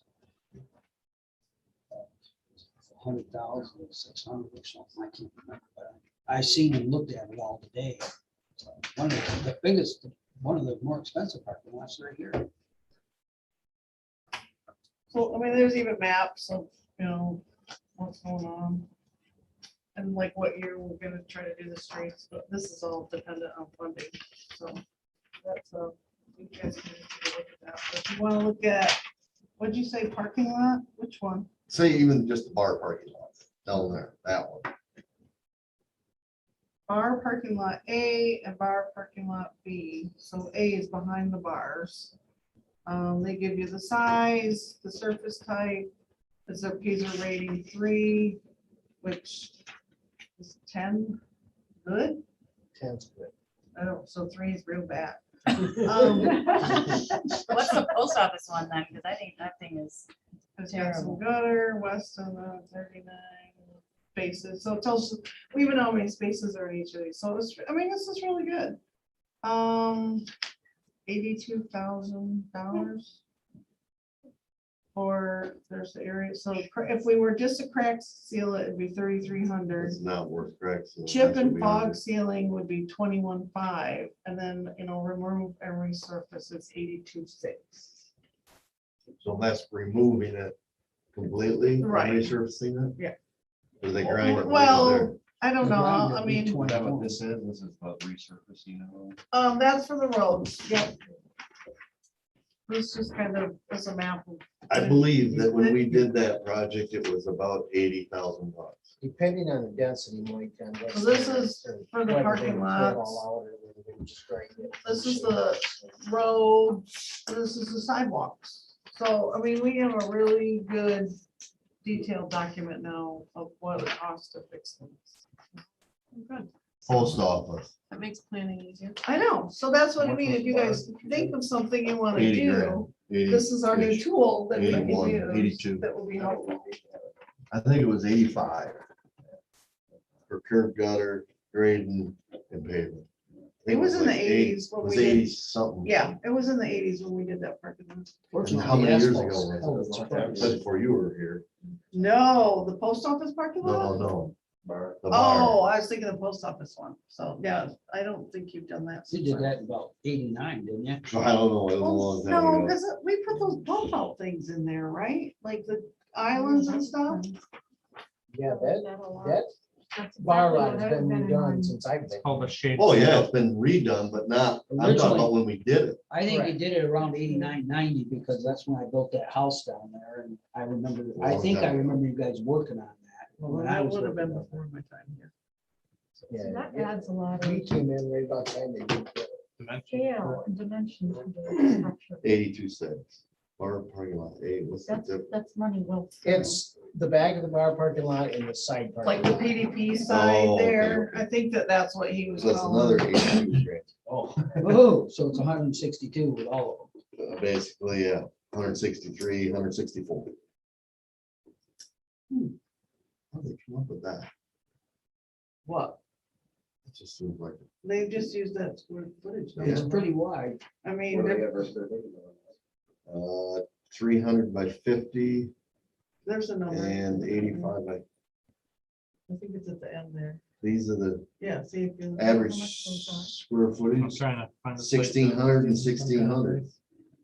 100,000, 600 or something, I can't remember, but I seen and looked at it all today. So one of the biggest, one of the more expensive parking lots right here. So, I mean, there's even maps of, what's going on. And like what year we're gonna try to do the streets, but this is all dependent on funding, so that's, you guys can take a look at that. But if you wanna look at, what'd you say, parking lot? Which one? Say even just the bar parking lot down there, that one. Bar parking lot A and bar parking lot B. So A is behind the bars. They give you the size, the surface type. It's a Paisley rating 3, which is 10 good. 10's good. I don't, so 3 is real bad. What's the post office one then? Because I think that thing is It's got some terrible. gutter, west of the 39 spaces. So it tells you, we even know how many spaces are in each of these. So it's, I mean, this is really good. $82,000 for, there's the area. So if we were just a crack seal, it'd be 3,300. It's not worth cracks. so Chip that's what and we fog ordered. sealing would be 21,500, and then, remove and resurface is 82,600. So that's removing it completely, and Right. resurfacing it? Yeah. Or they grind it? right Well, there? I don't know, Grind I would be mean, 20. Is that what this is? This is about resurfacing. of them? that's for the roads, yep. This just kind of is a map of. I believe that when we did that project, it was about $80,000. Depending on the density, Mike. on what So this standard is or for the whether parking they would lots. fill all out or whether they would just grind it. This is the road, this is the sidewalks. So, I mean, we have a really good detailed document now of what it costs to fix things. Good. Post office, That makes planning easier. I know, so that's what I What mean, if was you the guys bar? think of something you wanna 80 do, grand. this is our new 80-ish. tool that we can 81, use. 82. That will be helpful. I think it was 85. For curb gutter, grading and pavement. I think It was in the like eight- 80s when It was we did- 80 something. Yeah, it was in the 80s when we did that parking lot. And Fortunately, how many the years asphalt's ago held was its it? price. That's before you were here. No, the post office parking lot? No. The Oh, bar. I was thinking the post office one. So, yeah, I don't think you've done that. You did that in about 89, didn't you? I don't know, it was a long time No, ago. because we put those bump out things in there, right? Like the islands and stuff. Yeah, that That's bar exactly lot what has I've been been redone on. since I've been. It's called the shade. Oh, yeah, it's been redone, but not, I'm talking Originally- about when we did it. I think Correct. he did it around 89, 90 because that's when I built that house down there and I remember, I think I remember you guys working on that. Well, when I that was would have been working on before my time here. So Yeah, that yeah. adds a lot We of came in right about the time they did that. Dimension. scale and dimension to the structure. 82 cents. Bar parking lot, what's the difference? That's money well spent. It's the back of the bar parking lot and the side Like parking the lot. PDP side Oh, okay, there. okay. I think that's what he was So that's another calling. 82 grand. Oh, so it's 162 with all of them. Basically, yeah, 163, 164. How did they come up with that? What? It just seems like. They just use that square footage. It's number. pretty wide. I mean, What do they there- ever? 300 by 50 there's a number. and 85 by, I think it's at the end there. these are the Yeah, see if you. average those are. square I'm footage, trying to find. the place. 1,600 and 1,600.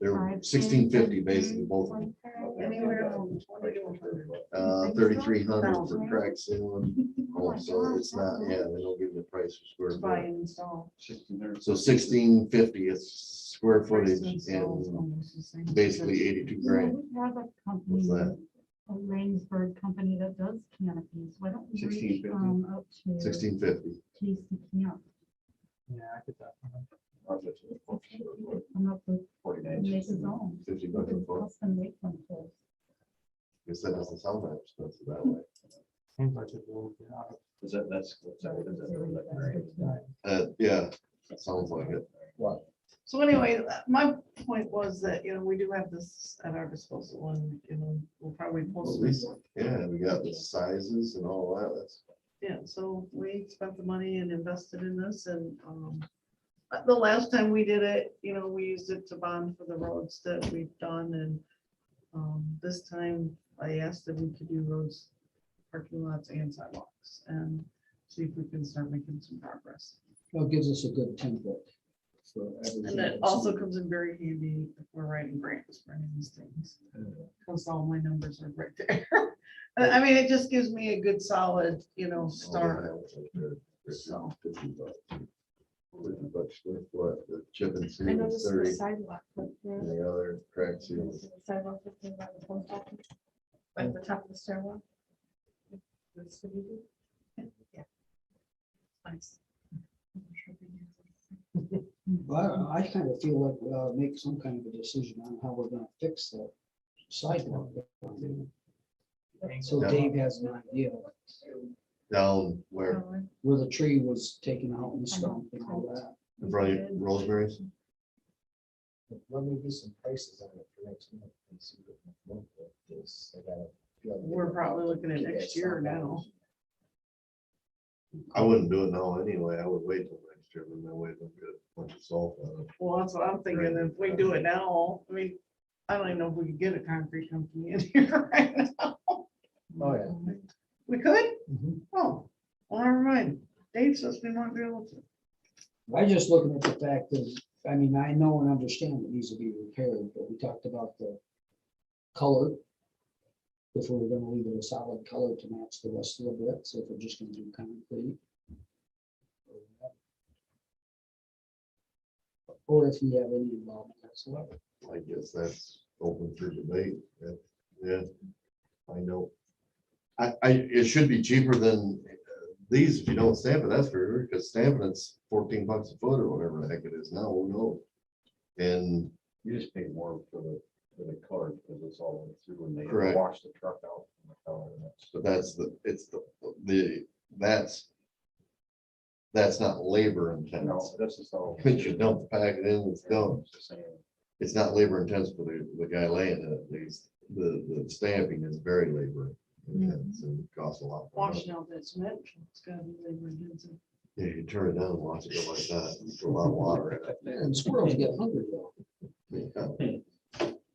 They're 1,650 basically, both of them. Anywhere from 20 to 100. 3,300 for crack ceiling. Oh, so it's not, yeah, they don't give you the price for To square buy foot. and install. So 1,650 is square Price footage to install is and almost the same. basically 82 You know, grand. we have a What's company, that? a Langsberg company that does canopies. Why don't we reach 1650? up to 1,650. Casey Camp? Yeah, I could definitely. Come up with, 49. make his own. 50 We bucks a could foot. custom make one for us. Guess that doesn't sound that expensive that way. Seems like it will be out of- Is that, that's. Yeah, that sounds like it. So anyway, my point was that, we do have this at our disposal and, we'll probably Well, post at this. least, yeah, we got the sizes and all that. That's Yeah, so we spent the money and invested in this and, the last time we did it, we used it to bond for the roads that we've done and, this time I asked if we could do roads, parking lots and sidewalks and see if we can start making some progress. Well, it gives us a good template for everything. And that also comes in very handy if we're writing grants for any of these things. Because all my numbers are right there. I mean, it just gives me a good solid, start. So. 50 bucks. 50 bucks square foot, the chip and seal I is noticed the 30, sidewalk, but and the the other crack seal. sidewalk is about the post office, at the top of the stairwell. That's what you do. Yeah. Nice. Well, I kind of feel like we ought to make some kind of a decision on how we're gonna fix the sidewalk. So Yeah. Dave has an idea Down where, where the tree was taken out and stumped and all that. in front of Rosemary's? Let me get some prices on it for next month. and see what we come up with, 'cause I gotta feel like We're probably looking at get that next year stuff now. out. I wouldn't do it now anyway. I would wait till next year, but then wait till we get a bunch of salt on it. Well, that's what I'm thinking. If we do it now, I mean, I don't even know if we could get a concrete company in here right now. Oh, yeah. We could? Mhm. Oh, well, never mind. Dave says we might be able to. I just looking at the fact that, I mean, I know and understand it needs to be repaired, but we talked about the color. If we were gonna leave it a solid color to match the rest of the bricks, if we're just gonna do concrete. Or if you have any involvement whatsoever. I guess that's open for debate. Yeah, I know. It should be cheaper than these if you don't stamp it, that's for sure, because stamping it's 14 bucks a foot or whatever the heck it is now, who knows? And You just pay more for the color because it's all through and they Correct. wash the truck out. from the color, and that's- but that's not labor No, intense. this is all. Once you dump, pack it in, it's done. It's the same. It's not labor intense for the guy laying it, at least. The stamping is very labor intense and costs a lot. more money. Washing out that cement, it's gotta be labor intensive. Yeah, you turn it down and watch it go like that, and put a lot of water in it. And squirrels get hungry though. Yeah.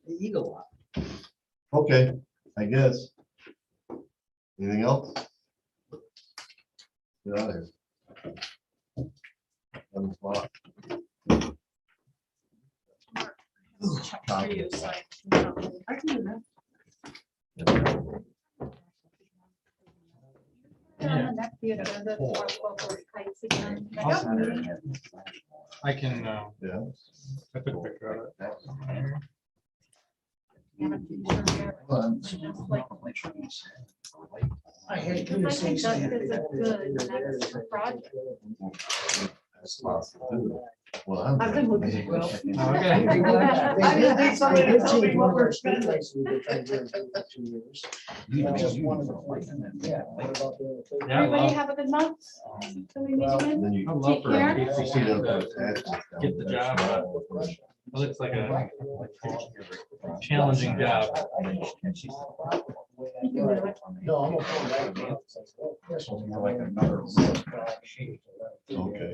They eat a lot. Okay, I guess. Anything else? Get out of here. 11 o'clock. Check for you, so I can- I can do that. On the next agenda for local sites again. Next meeting. I can, Yeah. I took a picture of it. Yeah, just like- I hate to Because I say think that something. is a good next project. That's possible, too. Well, I'm. I've been looking at Will. Okay. I just need somebody to tell me what we're spending. You just wanted to- Yeah, what about the other thing? Yeah, I Everybody love- have a good month. Till we meet Well, again. Then you. I love for care. Casey See them to attachments down get the there. job done. It looks like a challenging job. way that goes. No, I'm gonna phone back. This was more like another roof. Okay.